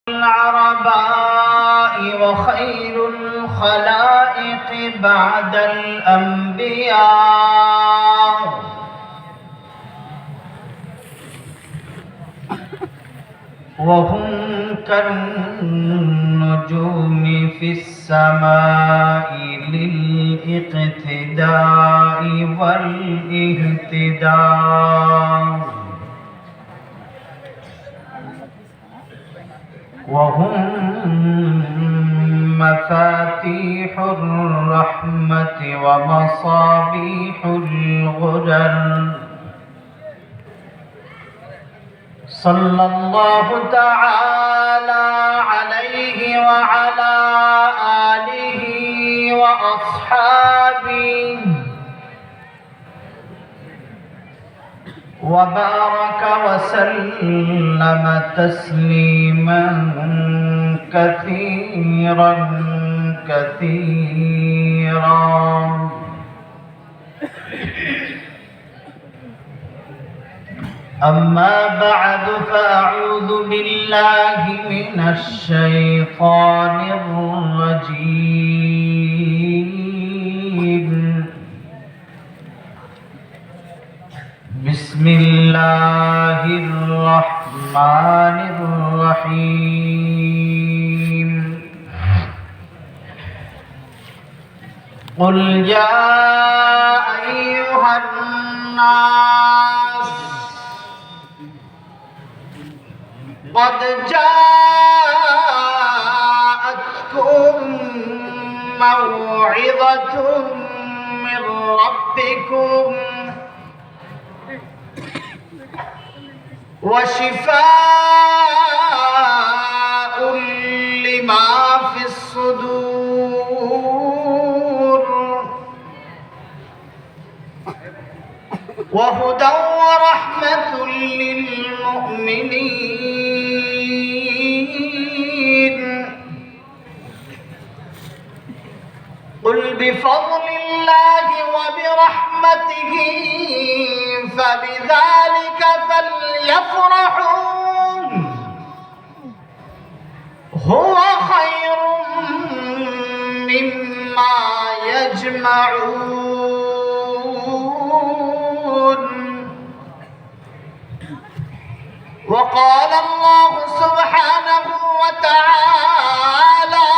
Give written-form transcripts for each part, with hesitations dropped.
العرباء وخير الخلائق بعد الأنبياء وهم كالنجوم في السماء للاقتداء والاهتداء وهم مفاتيح الرحمة ومصابيح الغدر صلى الله تعالى عليه وعلى آله وأصحابه وبارك وسلم تسليما كثيرا كثيرا. أما بعد فأعوذ بالله من الشيطان الرجيم. بسم الله الرحمن الرحيم. قل يا أيها الناس قد جاءتكم موعظة من ربكم وشفاء لما في الصدور وهدى ورحمة للمؤمنين. قل بفضل الله وبرحمته فبذلك فليفرحوا هو خير مما يجمعون. وقال الله سبحانه وتعالى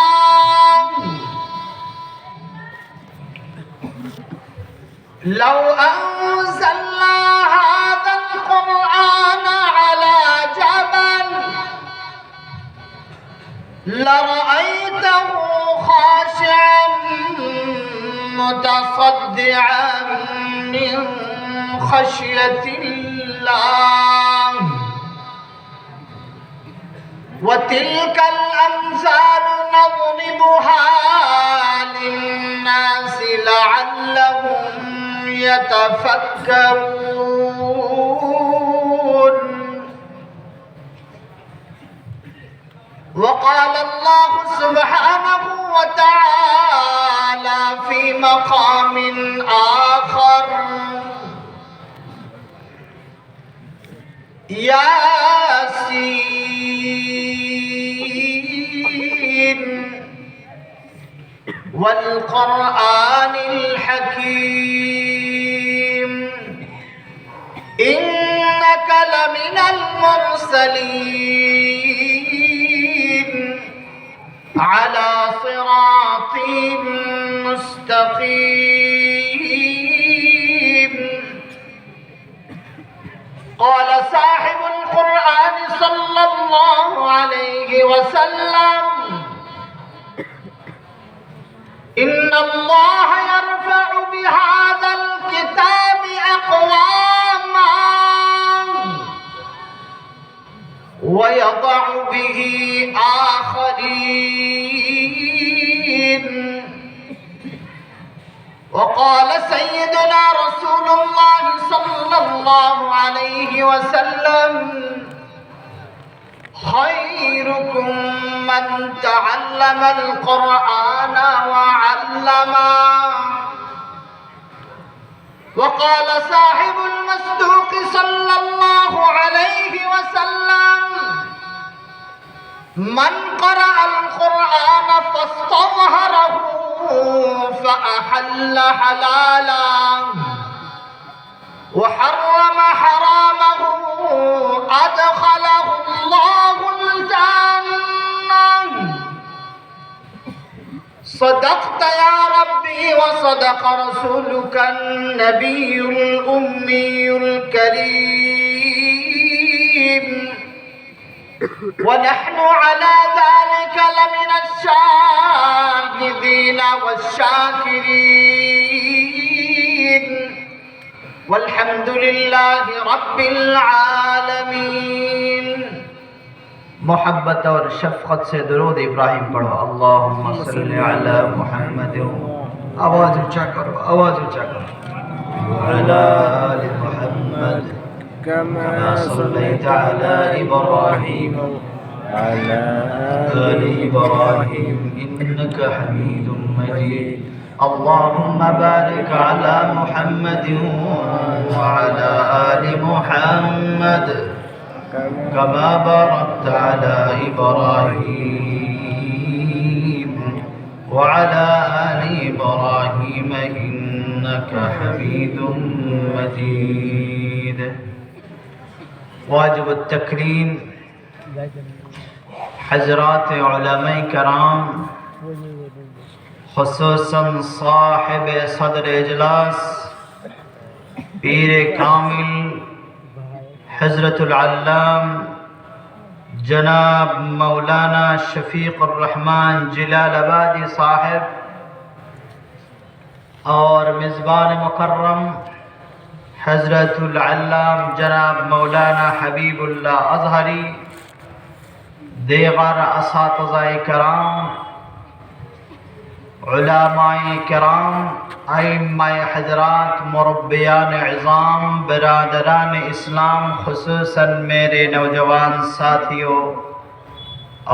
لو أنزلنا هذا القرآن على جبل لرأيته خاشعا متصدعا من خشية الله. وتلك الأمثال نضربها للناس لعلهم يتفكرون. وقال الله سبحانه وتعالى في مقام آخر ياسين والقرآن الحكيم إنك لمن المرسلين على صراط مستقيم. قال صاحب القرآن صلى الله عليه وسلم إن الله يرفع بهذا الكتاب أقواما ويضع به آخرين. وقال سيدنا رسول الله صلى الله عليه وسلم خيركم من تعلم القرآن وعلمه. وقال صاحب المصدوق صلى الله عليه وسلم من قرأ القرآن فاستظهره فأحل حلالا وحرم حرامه أدخله الله الجنة. صدقت يا ربي وصدق رسولك النبي الأمي الكريم ونحن على ذلك لمن الشاهدين والشاكرين والحمد لله رب العالمين. محبت اور شفقت سے درود ابراہیم پڑھو. اللہم صلی علی محمد. آواز اونچا کرو، آواز اونچا کرو. وعلی آل محمد كما صليت على إبراهيم وعلى آل إبراهيم إنك حميد مجيد. اللهم بارك على محمد وعلى آل محمد كما باركت على إبراهيم وعلى آل إبراهيم إنك حميد مجيد. واجب التکریم حضرات علماء کرام، خصوصاً صاحب صدر اجلاس پیر کامل حضرت العلام جناب مولانا شفیق الرحمن جلال آبادی صاحب اور میزبان مکرم حضرت العلام جناب مولانا حبیب اللہ اظہری، دیگر اساتذہ کرام، علماء کرام، ائمہ حضرات، مربیان عظام، برادران اسلام، خصوصاً میرے نوجوان ساتھیوں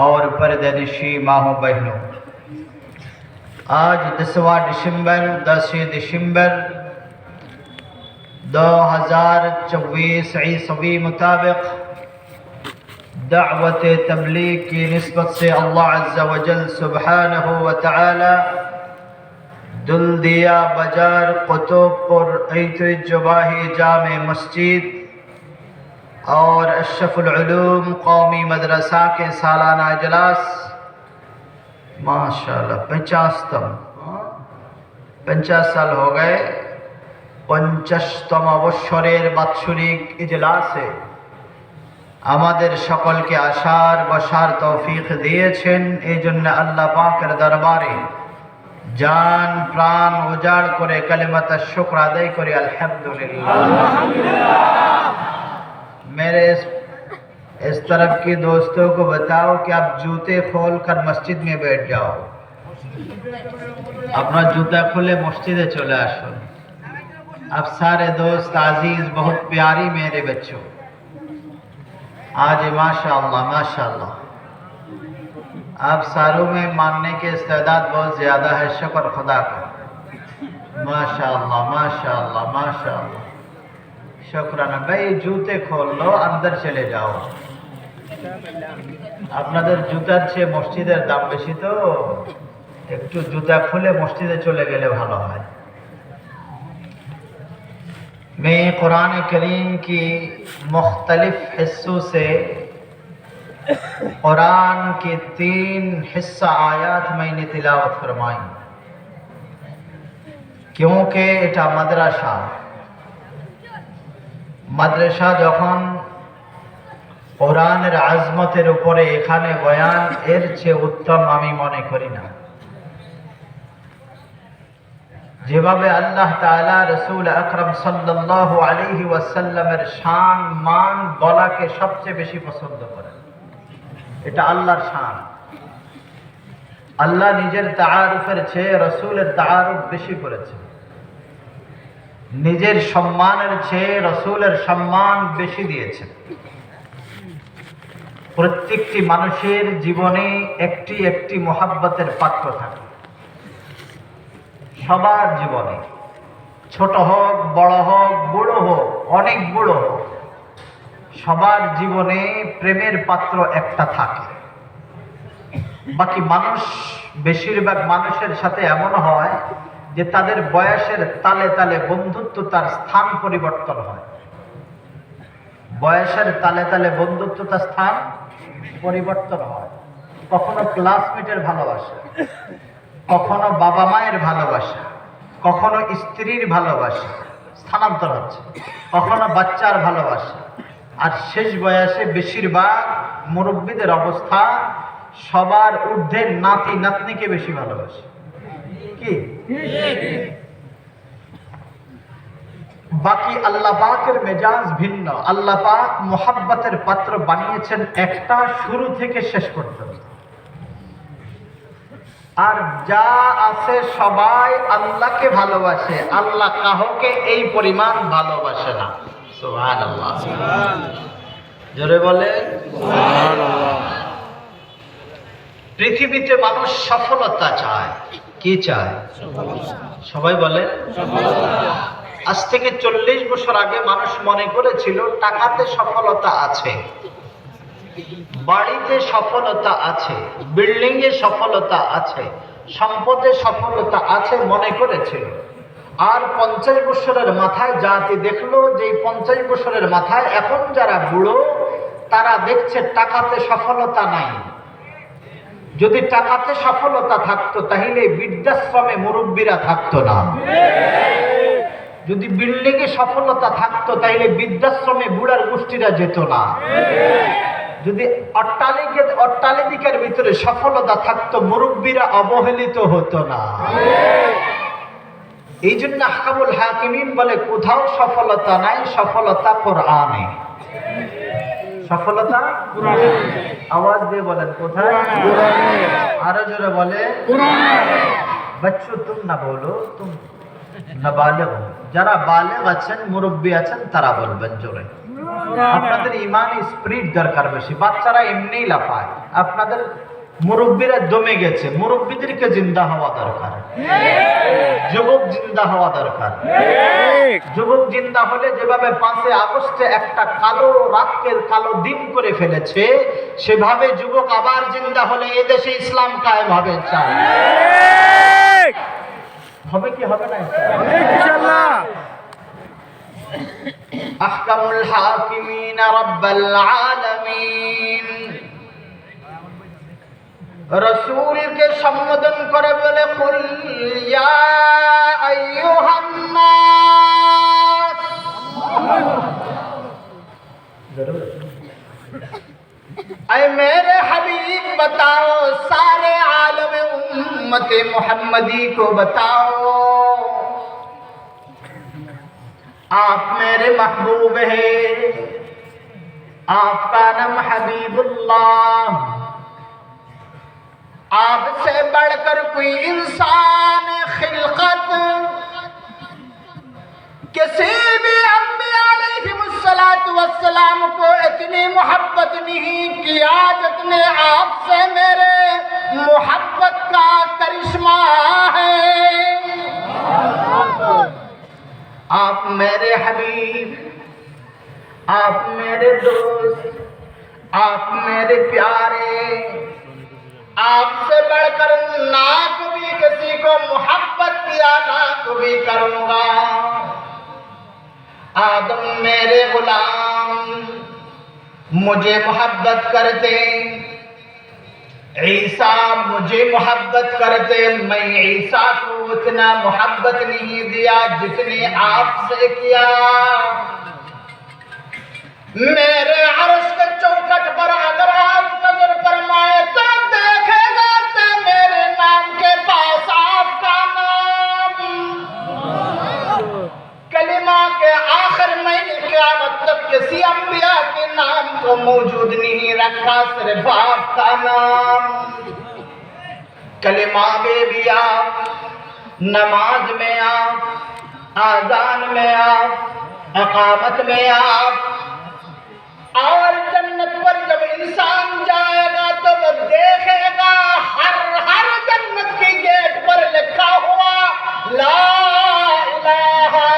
اور پردہ نشی ماں بہنوں، آج 10 دسمبر 2024 عیسوی مطابق دعوت تبلیغ کی نسبت سے اللہ عز و جل سبحانہ و تعالی دلدیا بازار قطب پر ایت جواہی جامع مسجد اور اشرف العلوم قومی مدرسہ کے سالانہ اجلاس ماشاءاللہ 50 سال ہو گئے 50তম বৎসরের বাৎসরিক ইজলাসে আমাদের সকলকে আসার বসার তৌফিক দিয়েছেন। এই জন্য আল্লাহ পাকের দরবারে জান প্রাণ উজাড় করে কালিমাত শুকর আদায় করি আলহামদুলিল্লাহ। मेरे इस तरफ के दोस्तों को बताओ कि आप जूते खोल कर मस्जिद में बैठ जाओ, अपना जूता खोले मस्जिदे चले आसो। अब सारे दोस्त अजीज बहुत प्यारी मेरे बच्चों, आज माशाअल्लाह माशाअल्लाह आप सारों में मानने के इस्तेदाद बहुत ज़्यादा है। शुक्र खुदा का, माशाअल्लाह माशाअल्लाह माशाअल्लाह। शुक्राना भाई, जूते खोल लो, अंदर चले जाओ। আপনাদের জুতার চেয়ে মসজিদের দাম বেশি, তো একটু জুতা খুলে মসজিদে চলে গেলে ভালো হয়। میں قرآن کریم کی مختلف حصوں سے قرآن کے 3 حصہ آیات میں نے تلاوت فرمائی، کیونکہ এটা মাদ্রাসা যখন কোরআনের আজমতের উপরে এখানে বয়ান এর চেয়ে উত্তম আমি মনে করি না। যেভাবে আল্লাহ তাআলা রাসূল আকরাম সাল্লাল্লাহু আলাইহি ওয়াসাল্লামের শান মান বলাকে সবচেয়ে বেশি পছন্দ করেন, এটা আল্লাহর শান। আল্লাহ নিজের তাআরুফের চেয়ে রাসূলের তাআরুফ বেশি করেছেন, নিজের সম্মানের চেয়ে রাসূলের সম্মান বেশি দিয়েছেন। প্রত্যেকটি মানুষের জীবনে একটি একটি মহব্বতের পাত্র থাকে, সবার জীবনে, ছোট হোক বড় হোক বুড়ো হোক অনেক বুড়ো হোক, সবার জীবনে প্রেমের পাত্র একটা থাকে। বাকি মানুষ, বেশিরভাগ মানুষের সাথে এমন হয় যে তাদের বয়সের তালে তালে বন্ধুত্ব তার স্থান পরিবর্তন হয়। বয়সের তালে তালে বন্ধুত্ব তার স্থান পরিবর্তন হয়। কখনো ক্লাসমেটের ভালোবাসা, কখনো বাবা মায়ের ভালোবাসা, কখনো স্ত্রীর ভালোবাসা স্থানান্তর হচ্ছে, কখনো বাচ্চার ভালোবাসা। আর শেষ বয়সে বেশিরভাগ মুরব্বীদের অবস্থা সবার ঊর্ধ্বে নাতি নাতনিকে বেশি ভালোবাসে। কি বাকি আল্লাহ পাকের মেজাজ ভিন্ন। আল্লাহ পাক মোহাব্বতের পাত্র বানিয়েছেন একটা, শুরু থেকে শেষ পর্যন্ত। আর যা আছে সবাই আল্লাহকে ভালোবাসে, আল্লাহ কাউকে এই পরিমাণ ভালোবাসে না। সুবহানাল্লাহ, জোরে বলে সুবহানাল্লাহ। পৃথিবীতে মানুষ সফলতা চায়। কি চায়? সবাই বলে সফলতা। আজ থেকে 40 বছর আগে মানুষ মনে করেছিল টাকাতে সফলতা আছে, বাড়িতে সফলতা আছে, বিল্ডিং এ সফলতা আছে, সম্পদে সফলতা আছে মনে করেছিল। আর 50 বছরের মাথায় জাতি দেখলো যে 50 বছরের মাথায় এখন যারা বুড়ো তারা দেখছে টাকাতে সফলতা নাই। যদি টাকাতে সফলতা থাকতো তাহলে বৃদ্ধাশ্রমে মুরব্বীরা থাকতো না। যদি বিল্ডিং এ সফলতা থাকতো তাহলে বৃদ্ধাশ্রমে বুড়ার গোষ্ঠীরা যেত না। যদি অট্টালিকার ভিতরে সফলতা থাকতো মুরব্বীরা অবহেলিত হতো না। এই জন্য আহকামুল হাকিমিন বলে কোথাও সফলতা নাই, সফলতা কোরআনে। সফলতা কোরআনে। আওয়াজ দিয়ে বলেন কোথায়? কোরআনে। আরো জোরে বলে কোরআনে। বাচ্চো তুম না বলো, তুম নাবালেগ। যারা বালেগ আছেন, মুরব্বী আছেন, তারা বলবেন জোরে। আপনাদের ইমান স্পিরিট দরকার বেশি। বাচ্চারা এমনিই লাফায়, আপনাদের মুরব্বীরা দমে গেছে। মুরব্বীদেরকে জিন্দা হওয়া দরকার, যুবক জিন্দা হওয়া দরকার। যুবক জিন্দা হলে যেভাবে 5 আগস্টে একটা কালো রাতকে কালো দিন করে ফেলেছে, সেভাবে যুবক আবার জিন্দা হলে এদেশে ইসলাম কায়েম হবে। চাই হবে কি হবে না? ইনশাআল্লাহ। আহকামুল হাকিমিন রাব্বাল আলামিন রাসূলকে সম্বোধন করে বলে কুল ইয়া আইয়ুহান নাস। ऐ मेरे हबीब बताओ, सारे आलम उम्मत मोहम्मदी को बताओ, आप मेरे महबूब हैं, आपका नाम हबीबुल्लाह, आपसे बढ़कर कोई इंसान खिलकत किसी भी अंबिया अलैहिमुस्सलातु वस्सलाम को इतनी मोहब्बत नहीं किया जितने आपसे मेरे मोहब्बत का करिश्मा है। आप मेरे हबीब, आप मेरे दोस्त, आप मेरे प्यारे, आपसे बढ़कर ना कभी किसी को मोहब्बत किया, ना कभी करूंगा। आदम मेरे गुलाम मुझे मोहब्बत करते, ईसा मुझे मोहब्बत करते, मैं ईसा को उतना मोहब्बत नहीं दिया जितने आपसे किया। मेरे अर्श के चौखट पर अगर आप नजर फरमाए तो देखेगा तो मेरे नाम के पास आपका नाम। कलिमा के आखिर में क्या मतलब किसी अंबिया के नाम को मौजूद नहीं रखा, सिर्फ आपका नाम। कलिमा में भी आप, नमाज में आप, आजान में आप, अकामत में आप, और जन्नत पर जब इंसान जाएगा तो वो देखेगा हर जन्नत की गेट पर लिखा हुआ ला इलाहा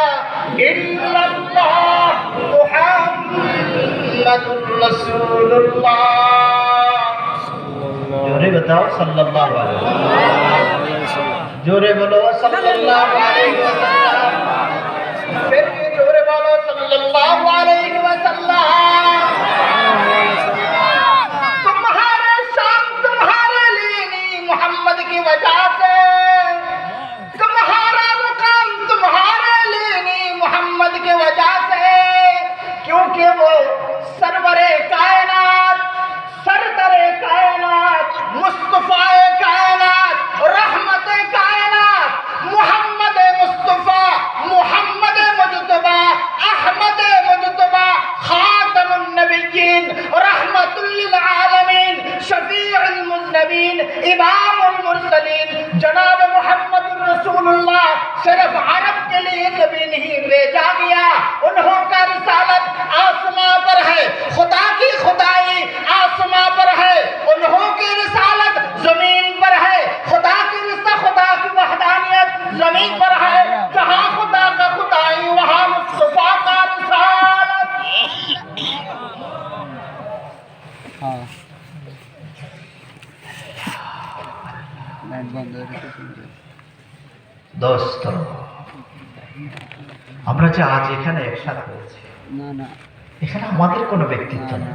इल्लल्लाह मुहम्मदुर रसूलुल्लाह। जोरे बताओ सल्लल्लाहु अलैहि वसल्लम। जोरे बोलो सल्लल्लाहु अलैहि वसल्लम। फिर भी जोरे बोलो सल्लल्लाहु अलैहि वसल्लम। तुम्हारे शान तुम्हारे लिए नहीं, मोहम्मद की वजह से। तुम्हारा मुकाम तुम्हारे लिए नहीं, मोहम्मद की वजह से। क्योंकि वो सरवरे कायनात, सरदरे कायनात, मुस्तफाए कायनात, रहमते कायनात, मोहम्मद मुस्तफा, मोहम्मद मुजतबा, अहमद मुजतबा, खातमुन नबिय्यीन, रहमतुल लिल आलमीन, शफीउल मुज़नबीन, इमामुल मुरसलीन, जनाब मुहम्मदुर रसूलुल्लाह सिर्फ अरब के लिए नबी नहीं भेजा गया, उन्हों का रिसालत आसमां पर है, खुदा की खुदाई आसमां पर है, उन्हों की रिसालत जमीन पर है, खुदा की वहदानियत जमीन पर है। जहां खुदा का खुदाई वहां मुस्तफा का रिसालत। दोस्त আমরা যে আজ এখানে একসাথে হয়েছি, এখানে আমাদের কোনো ব্যক্তিত্ব না,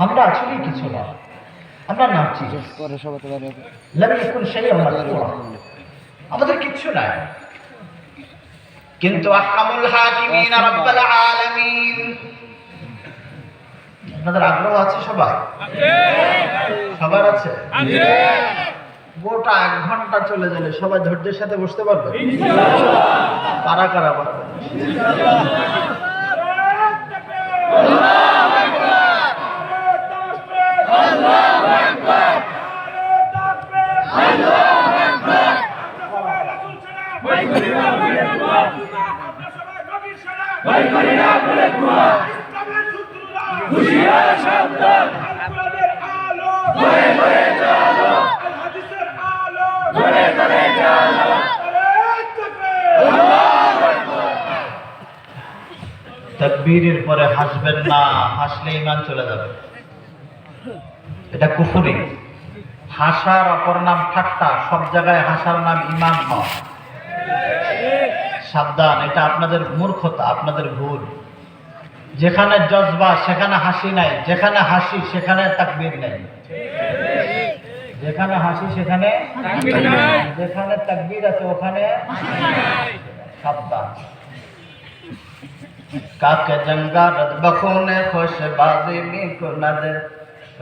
আমরা আসলে কিছু না, আমরা নাচি, আমাদের কিচ্ছু নাই, কিন্তু আহকামুল হাকিমিন রাব্বুল আলামিন। আপনাদের আগ্রহ আছে? সবার আছে? গোটা 1 ঘন্টা চলে গেলে সবাই ধৈর্যের সাথে বসতে পারবে? কারা কারা পারবে? তাকবীরের পরে হাসবেন না, হাসলে ঈমান চলে যাবে, এটা কুফরি। হাসার অপর নাম ঠাট্টা, সব জায়গায় হাসার নাম ঈমান নয়। সাবধান, এটা আপনাদের মূর্খতা, আপনাদের ভুল। যেখানে জজবা সেখানে হাসি নাই, যেখানে হাসি সেখানে তাকবীর নাই, যেখানে হাসি সেখানে, যেখানে তাকবীর আছে ওখানে সাবধান। কাকে জঙ্গা রদ বখুনে খুশ বাজি মে কুনদ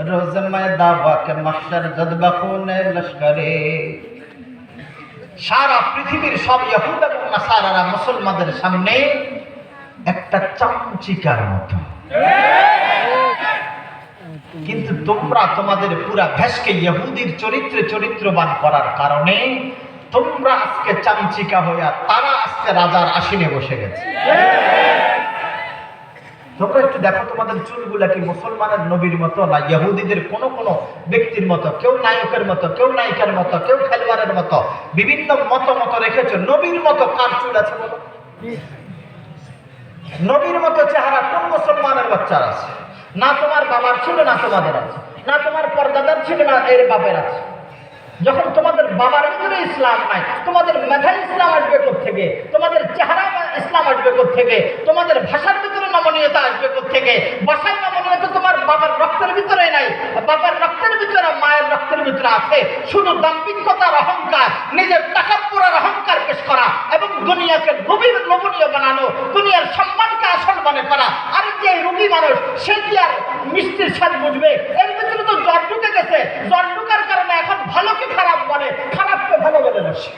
রোজ ময়দা ওয়াকে মাহশর জদ বখুনে লশকরে। সারা পৃথিবীর সব ইহুদ এবং নাসারারা মুসলমানদের সামনে একটা চামচিকার মতো, কিন্তু তোমরা তোমাদের পুরা ভেসকে ইহুদির চরিত্রবান করার কারণে তোমরা আজকে চামচিকা হইয়া, তারা আজকে রাজার আসনে বসে গেছে। তোমরা একটু দেখো তোমাদের চুলগুলা কি মুসলমানের নবীর মতো না ইহুদিদের কোন কোন ব্যক্তির মতো? কেউ নায়কের মতো, কেউ নায়িকার মতো, কেউ খেলোয়াড়ের মতো, বিভিন্ন মত রেখেছ। নবীর মতো কার চুল আছে বলো? নবীর মতো চেহারা কোন মুসলমানের বাচ্চার আছে? না তোমার বাবার ছিল, না তোমাদের আছে, না তোমার পরদাদার ছিল, না এর বাপের আছে। যখন তোমাদের বাবার ভিতরে ইসলাম নাই, তোমাদের মেধায় ইসলাম আসবে কোত্থেকে? তোমাদের চেহারা ইসলাম আসবে কোত্থেকে? তোমাদের ভাষার ভিতরে নমনীয়তা আসবে কোত্থেকে? ভাষার নমনীয়তা তোমার বাবার রক্তের ভিতরে নাই, বাবার রক্তের ভিতরে, মায়ের রক্তের ভিতরে আছে শুধু দাম্ভিকতার অহংকার, নিজের তাকাব্বুরের অহংকার পেশ করা এবং দুনিয়াকে লোভনীয় বানানো, দুনিয়ার সম্মানকে আসল মনে করা। আর যে রোগী মানুষ সে কি আর মিষ্টির স্বাদ বুঝবে? এর ভিতরে তো জ্বর ঢুকে গেছে, জ্বর ঢুকার কারণে এখন ভালোকে খারাপ বলে, খারাপকে ভালো বলে বসে।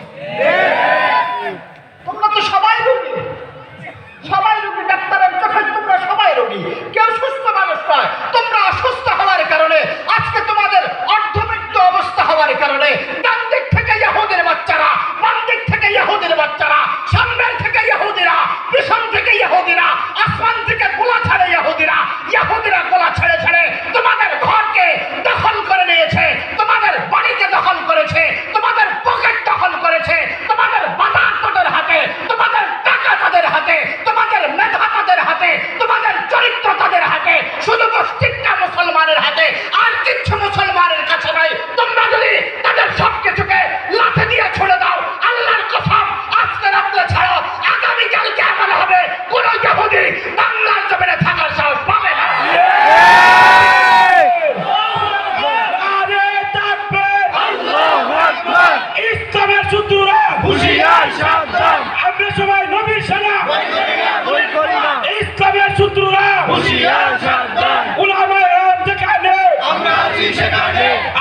তোমরা তো সবাই রোগী, ডাক্তারের চোখে তোমরা সবাই রোগী, কেউ সুস্থ মানুষ নয়। তোমরা অসুস্থ হওয়ার কারণে, আজকে তোমাদের অর্ধমৃত্যু অবস্থা হওয়ার কারণে ডান দিক থেকে ইহুদির বাচ্চারা, বাম দিক থেকে ইহুদির বাচ্চারা, সামনের থেকে ইহুদিরা, পিছন থেকে ইহুদিরা, আসমান থেকে গোলা ছাড়ে ইহুদিরা গোলা ছেড়ে তোমাদের ঘরকে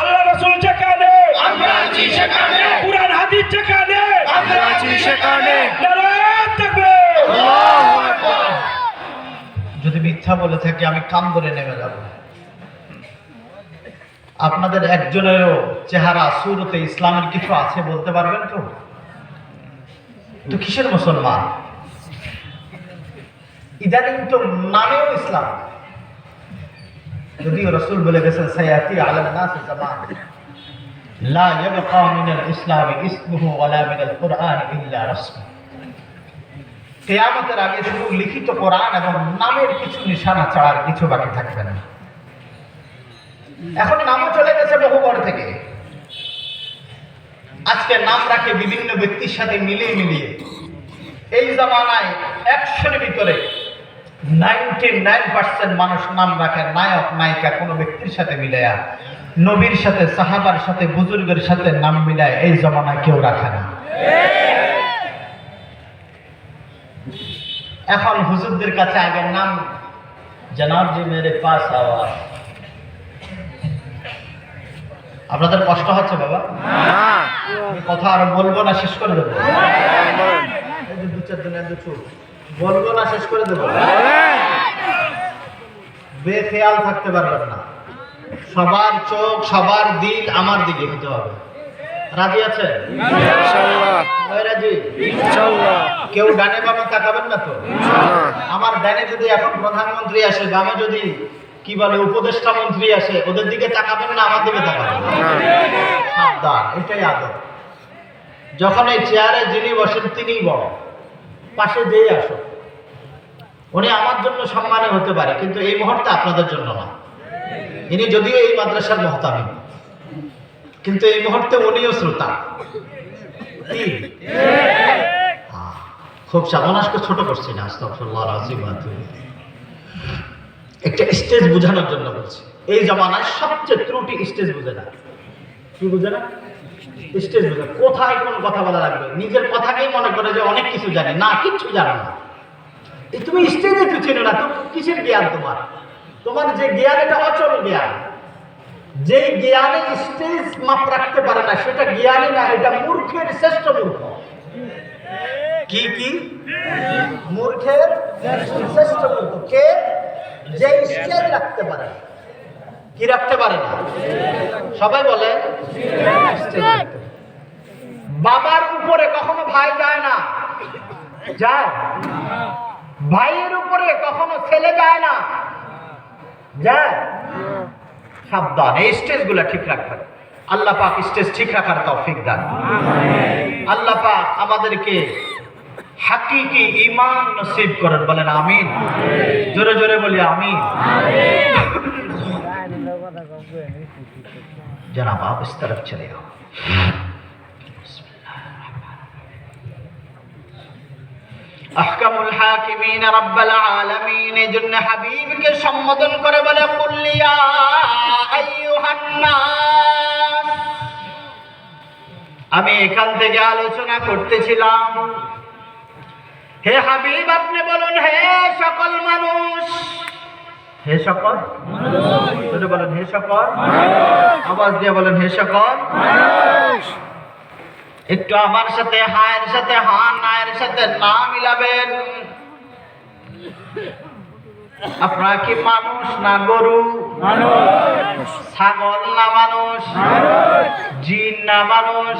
আল্লাহ রাসূল যেখানে কুরআন হাদিস যেখানে নারায়ে তাকবীর। যদি মিথ্যা বলে থাকি আমি কান ধরে নেমে যাব। আপনাদের একজনেরও চেহারা সুরতে ইসলামের কিছু আছে বলতে পারবেন তো? তো কিসের মুসলমান? ইদানিং তো নামেও ইসলাম, যদিও রাসূল বলে গেছেন সায়াতি আলান নাস জামান লা ইয়াবকা মিনাল ইসলামি ইসমুহু ওয়ালা মিনাল কুরআন ইল্লা রাসূল। কিয়ামতের আগে শুধু লিখিত কোরআন এবং নামের কিছু নিশানা ছাড়া আর কিছু বাকি থাকবে না। এখন নামও চলে গেছে বহু বড় থেকে। আজকে নাম রাখে বিভিন্ন ব্যক্তির সাথে মিলিয়ে মিলিয়ে। এই জামানায় 100-এর ভিতরে 99% মানুষ নাম রাখে নায়ক নায়িকা কোনো ব্যক্তির সাথে মিলায়া, নবীর সাথে সাহাবার সাথে বুজুর্গের সাথে নাম মিলায় এই জামানায় কেউ রাখে না। এখন হুজুরদের কাছে আগে নাম জনাব জি মেরে পাস আওয়া। আপনাদের কষ্ট হচ্ছে বাবা? আমি কথা আর বলবো না, শেষ করে দেবো। এই যে 2-4 দিন এত চুপ বলবো না, শেষ করে দেবো। বেখেয়াল থাকতে পারবেন না। সবার চোখ সবার দিল আমার দিকে হতে হবে। রাজি আছেন? রাজি? কেউ ডানে বামে তাকাবেন না তো? আমার ডানে যদি এখন প্রধানমন্ত্রী আসে, বামে যদি কি বলে উপদেষ্টা মন্ত্রী আসে, ওদের দিকে তাকাবেন না আমার দিকে তাকাবেন? সাবধান, এটাই আদব। যখন এই চেয়ারে যিনি বসেন তিনিই বড়, পাশে যেই আসো উনি আমার জন্য সম্মানে হতে পারে, কিন্তু এই মুহূর্তে আপনাদের জন্য না। ইনি যদিও এই মাদ্রাসার মুহতামিম, কিন্তু এই মুহূর্তে উনিও শ্রোতা। খুব সাবনাসকে ছোট করছি না, আস্তাগফিরুল্লাহ আযীম। একটা স্টেজ বোঝানোর জন্য বলছি। এই জামানায় সবচেয়ে ত্রুটি স্টেজ বুঝে না। কি বুঝে না? স্টেজ বুঝে। কোথায় কোন কথা বলা লাগবে, নিজের কথাকেই মনে করে যে অনেক কিছু জানে। না, কিচ্ছু জানো না। তুমি স্টেজে তো চিনো না, তো কিসের জ্ঞান তোমার? তোমার যে জ্ঞান এটা অচল জ্ঞান। যে জ্ঞানে স্টেজ মাপ রাখতে পারে না সেটা জ্ঞানী না, এটা মূর্খের শ্রেষ্ঠ মূর্খ। কি কি মূর্খের শ্রেষ্ঠ মূর্খ কে? যে স্টেজ রাখতে পারে। কি রাখতে পারে না? সবাই বলে বাবার উপরে কখনো ভাই যায় না, যায়? ভাইয়ের উপরে কখনো ছেলে যায় না, যায়? সাবধান, এই স্টেজগুলো ঠিক রাখবেন। আল্লাহ পাক স্টেজ ঠিক রাখার তৌফিক দান। আল্লাহ পাক আমাদেরকে হাকিকি ঈমান নসিব করেন, বলেন আমিন। জোরে জোরে বলি আমিন। जनाब आप इस तरफ चले आओ। अहकमुल हाकिमीन रब्बुल आलमीन जन्न हबीब के सम्बोधन करे बोले कुल या अय्युहान नास। আমি এখান থেকে আলোচনা করতেছিলাম, হে হাবিব আপনি বলুন হে সকল মানুষ। হে সকল মানুষ বলেন, হে সকল আওয়াজ দিয়ে বলেন, হে সকল মানুষ। একটু আমার সাথে হায়ের সাথে হা, নায়ের সাথে না মিলাবেন। আপনারা কি মানুষ না গরু? ছাগল না মানুষ? জিন না মানুষ?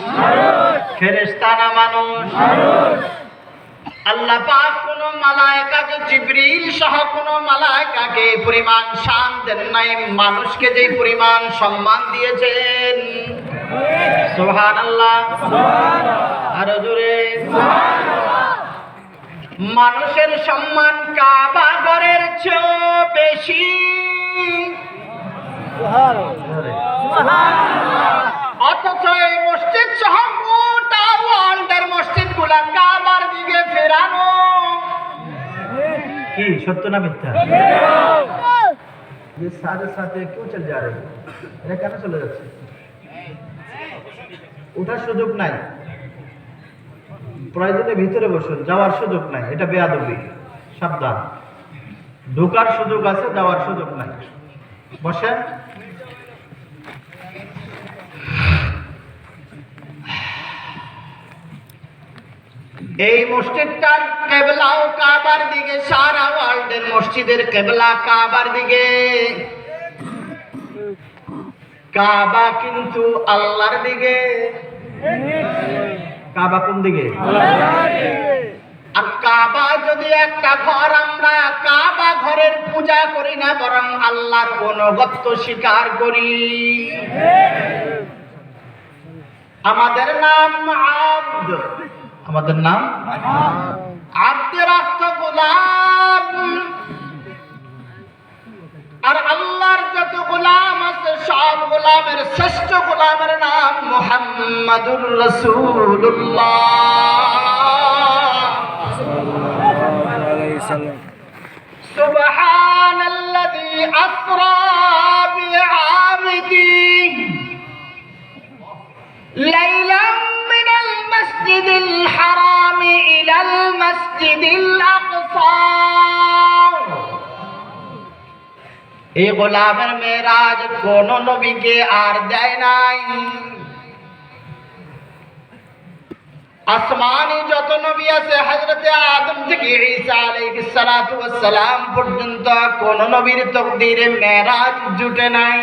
ফেরেশতা না মানুষ? আল্লাহ পাক কোন মালায়েকাকে জিবরিল সহ কোন মালায়েকাকে পরিমাণ শান দেন নাই, মানুষকে যেই পরিমাণ সম্মান দিয়েছেন। সুবহানাল্লাহ, আরো জোরে সুবহানাল্লাহ। মানুষের সম্মান কাবা ঘরের চেয়ে বেশি। অথচ এই মসজিদ সহ গোটা ওয়ার্ল্ডের মসজিদ গুলা কাবার দিকে ফেরানো। কি সত্য না মিথ্যা? ये सारे साथे क्यों चल जा रहे हैं? এরা কেন চলে যাচ্ছে? ওঠার সুযোগ নাই, প্রয়োজনে ভিতরে বসুন, যাওয়ার সুযোগ নাই। এটা বেয়াদবি, সাবধান। ঢোকার সুযোগ আছে, যাওয়ার সুযোগ নাই। বসেন। এই মসজিদটার কেবলাও কাবার দিকে, সারা ওয়ার্ল্ডের মসজিদের কেবলা কাবার দিকে। কাবা কিন্তু আল্লাহর দিকে। কাবা কোন দিকে? আর কাবা যদি একটা ঘর, আমরা কাবা ঘরের পূজা করি না, বরং আল্লাহর অনুগত্য স্বীকার করি। আমাদের নাম আব্দ, আমাদের নাম আব্দের অর্থ গোলাম। আর আল্লাহর যত গোলাম আছে, সব গোলামের শ্রেষ্ঠ গোলামের নাম মুহাম্মাদুর রাসূলুল্লাহ। সুবহানাল্লাযী আসরা বিআবদিহি লাইলাম মিনাল মাসজিদিল হারাম ইলাল মাসজিদিল আকসা। এই গোলামের মেরাজ কোন নবীকে আর দেয় নাই। আসমানি যত নবী আছে, হযরতে আদম থেকে ঈসা আলাইহিস সালাতু ওয়াস সালাম পর্যন্ত কোন নবীর তাকদীরে মেরাজ জুটে নাই।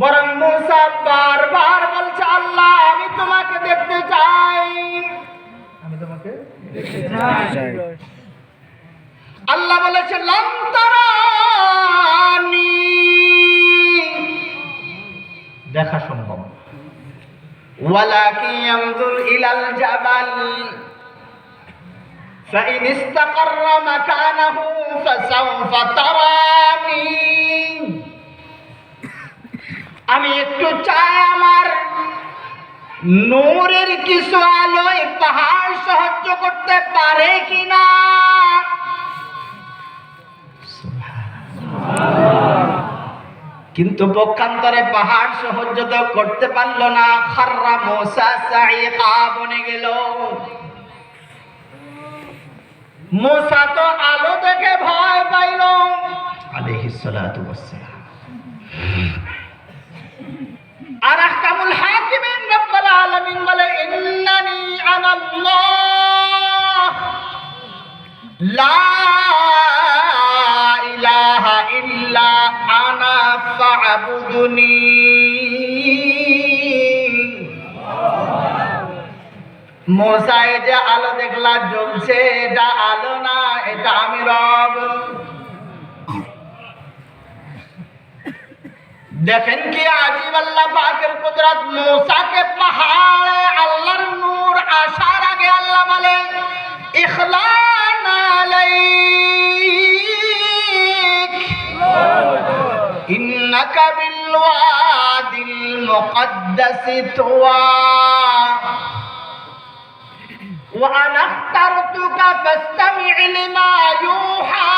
বরং মুসা বারবার বলছে, আল্লাহ আমি তোমাকে দেখতে চাই, আমি তোমাকে দেখতে চাই। আল্লাহ বলেছে লান তারানি, দেখা সম্ভব, ওয়ালাকিন ইয়ানজুর ইলাল জাবাল ফাইন ইসতাকাররা মাকানাহু ফাসাউফা তারানি। আমি একটু চাই আমার নূরের কিছু আলোয় পাহাড় সাহায্য করতে পারে কিনা। কিন্তু পক্ষান্তরে পাহাড় সাহায্য তো করতে পারল না। খাররা মুসা সাইকা বনে গেল। মুসা তো আলো দেখে ভয় পাইল আলাইহিস সালাতু ওয়াস সালাম। আর আহকামুল হাকিমিন রব্বুল আলামিন বলে, ইন্নানি আনাল্লাহ লা ইলাহা ইল্লা আনা ফা'বুদুনি। মুসা এই যে আলো দেখলা জ্বলছে, এটা আলো না, এটা আমি রব। দেখেন কি আজীব আল্লাহ পাকের কুদরত। মুসাকে পাহাড়ে আল্লাহর নূর আসার আগে আল্লাহ বলে, ইখলান আলাইক ইন্নাকা বিল ওয়াদিল মুকদ্দাসি তুওয়া ওয়া আনা ইখতারতুকা ফাসতামি' লিমা ইউহা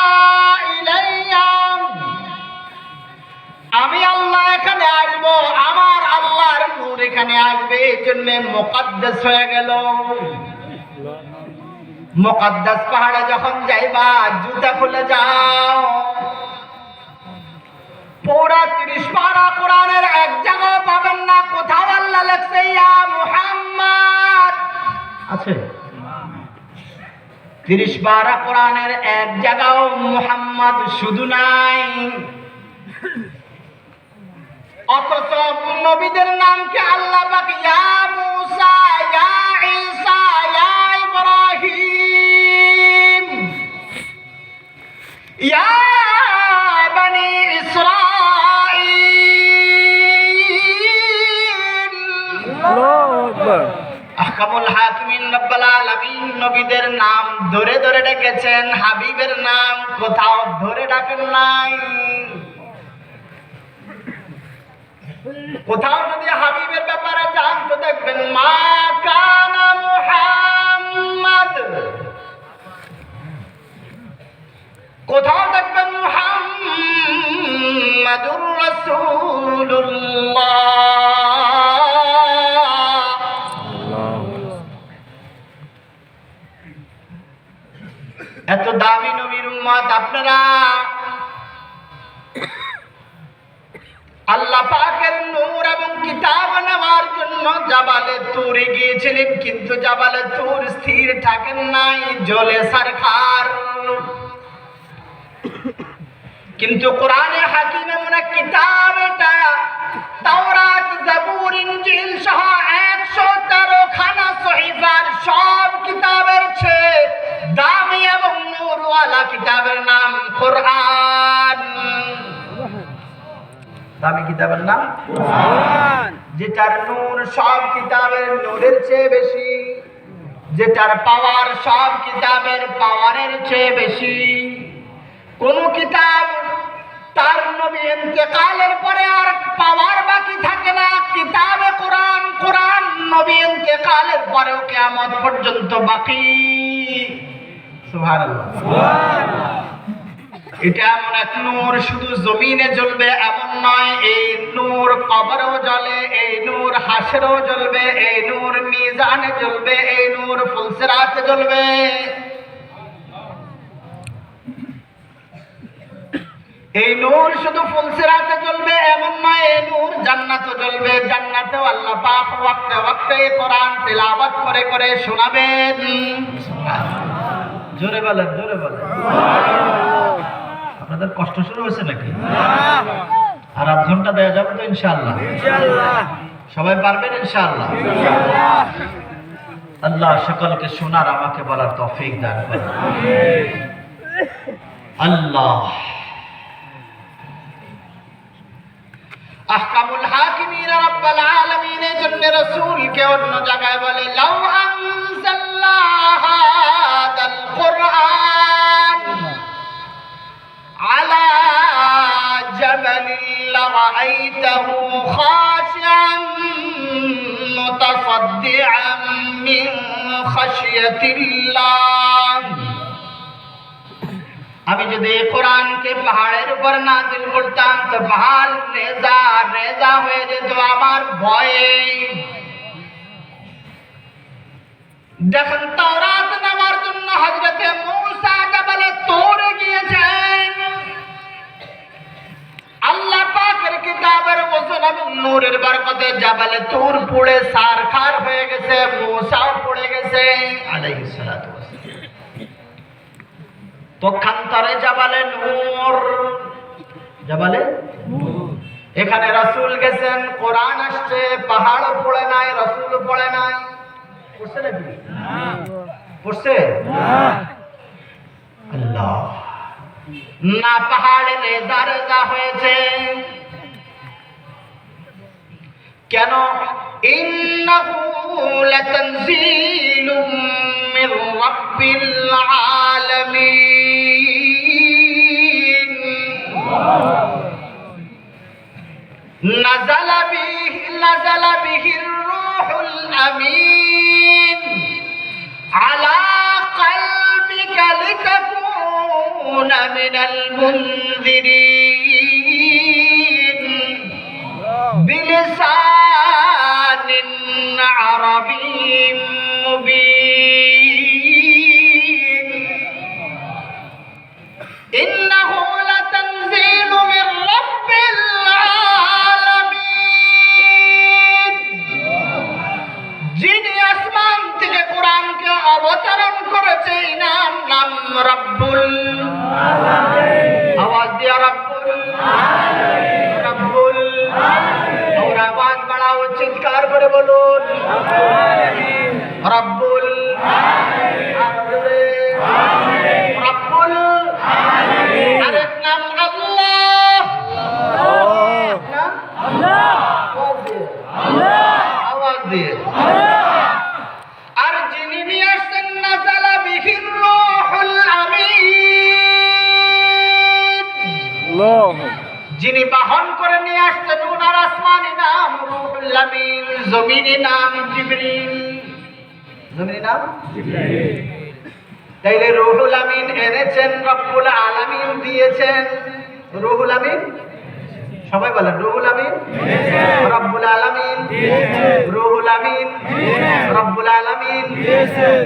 ইলাইয়া। আমি আল্লাহ এখানে আসবো, আমার আল্লাহর নূর এখানে আসবে, এই জন্য মুকদ্দাস হয়ে গেল। মুকদ্দাস পাহাড়ে যখন যাইবা জুতা খুলে যাও। পুরা 30 পারা কোরআনের এক জায়গা পাবেন না কোথাও আল্লাহ লেখছে ইয়া মুহাম্মদ আছে। 30 পারা কোরআনের এক জায়গাও মুহাম্মদ শুধু নাই। অথচ নবীদের নামকে আল্লাহ পাক ইয়া মুসা, ইয়া ঈসা, ইয়া ইব্রাহিম, ইয়া বনি ইসরাঈল। আল্লাহু আকবার। আহকামুল হাকিমিন রব্বুল আলামিন নবীদের নাম ধরে ধরে ডেকেছেন, হাবিবের নাম কোথাও ধরে ডাকেন নাই। কোথাও যদি হাবিবের ব্যাপারে জানতে দেখবেন মা কানা মুহাম্মদ, কোথাও দেখবেন মুহাম্মাদুর রাসূলুল্লাহ। এত দামি নবীর উম্মত আপনারা আল্লাহ পাকের নূর এবং কিতাব নেওয়ার জন্য জন্য জাবালে তুরে গিয়েছিলেন, কিন্তু জাবালে তুর স্থির থাকেন নাই, জ্বলে সারখার। কিন্তু কোরআনে হাকিম এমন এক কিতাব, এটা তাওরাত, জাবুর, ইনজিল সহ 113 খানা সহিফার সব কিতাবের চেয়ে দামি এবং নূরওয়ালা কিতাবের নাম কোরআন। দামি কিতাবের নাম কোরআন, যেটার নূর সব কিতাবের নূরের চেয়ে বেশি, যেটার পাওয়ার সব কিতাবের পাওয়ারের চেয়ে বেশি। কোন কিতাব তার নবী ইন্তেকালের পরে আর পাওয়ার বাকি থাকে না, কিতাবে কোরআন, কোরআন নবী ইন্তেকালের পরেও কিয়ামত পর্যন্ত বাকি। সুবহানাল্লাহ, সুবহানাল্লাহ। এটা এমন এক নূর, শুধু জমিনে জ্বলবে এমন নয়, এই নূর কবরেও জ্বলে, এই নূর হাসরেও জ্বলবে, এই নূর মিজানে জ্বলবে, এই নূর ফুলসিরাতে জ্বলবে। এই নূর শুধু ফুলসিরাতে জ্বলবে এমন নয়, এই নূর জান্নাতে জ্বলবে। জান্নাতেও আল্লাহ পাক ওয়াক্তে ওয়াক্তে কোরআন তিলাওয়াত করে করে শোনাবেন। জোরে বলেন, জোরে বলেন। আপনাদের কষ্ট শুরু হয়েছে নাকি? আর আধ ঘন্টা দেওয়া যাবে তো ইনশাআল্লাহ? সবাই পারবেন ইনশাআল্লাহ? আল্লাহ সকলকে শোনার, আমাকে বলার তৌফিক দান করেন। আল্লাহ আহকামুল হাকিমিন রাব্বুল আলামিন এর জন্য রাসূলকে অন্য জায়গায় বলে, লাউ আনজালনা হাদাল কুরআন আলা জাবালিন লারাআইতাহু খাশিআন মুতাসাদ্দিআন মিন খাশিয়াতিল্লাহ। আমি যদি কোরআনকে পাহাড়ের উপর নাযিল করতাম তো পাহাড় রেজা রেজা হয়ে যেত আমার ভয়ে। দেখেন, তাওরাত নেওয়ার জন্য হযরতে মূসা জাবালে তুরে গিয়েছেন। আল্লাহ পাকের কিতাবের ওজন এবং নূরের বরকতে জাবালে তুর পুড়ে সারখার হয়ে গেছে, মূসাও পড়ে গেছে আলাইহিস সালাতু ওয়াস সালাম। পক্ষান্তরে জাবালে নূর, জাবালে নূর, এখানে রাসূল গেছেন, কোরআন আসছে, পাহাড়ও পড়ে নাই, রাসূলও পড়ে নাই। পড়ছে নাকি? পড়ছে? আল্লাহ না, পাহাড়ে রেজা রেজা হয়েছে কেন? ইন্নাহু লাতানজিলুম মির রাব্বিল আলামিন নাযালা বিহির রূহুল আমিন আলা কলবিকা লিতাকুনা মিনাল মুনযিরিন বিলিসানিন আরাবিয়্যিন মুবিন। ইন্নাহু লাতানজিলু মির রাব্বিল আলামিন। যিনি আসমান থেকে কোরআনকে অবতরণ করেছে, নাম রব্বুল আলামিন। আওয়াজ দিয়া রব্বুল আলামিন, রব্বুল আলামিন। और आवाज बढ़ाओ, चिৎকার করে বলুন রব্বুল আলামিন, রব্বুল আলামিন। আরেক নাম আল্লাহ, আওয়াজ দিয়ে। আর যিনি নিয়ে আসছেন নাযালা বিহির রূহুল আমিন, যিনি বাহন করে নিয়ে আসছেন, ওনার আসমানি নাম রূহুল আমিন, জমিনি নাম জিবরিল। জমিনি নাম জিবরিল। তাইলে রূহুল আমিন এনেছেন, রব্বুল আলামিন দিয়েছেন। রূহুল আমিন, সবাই বলেন রূহুল আমিন দিয়েছেন, রব্বুল আলামিন দিয়েছেন। রূহুল আমিন দিয়েছেন, রব্বুল আলামিন দিয়েছেন।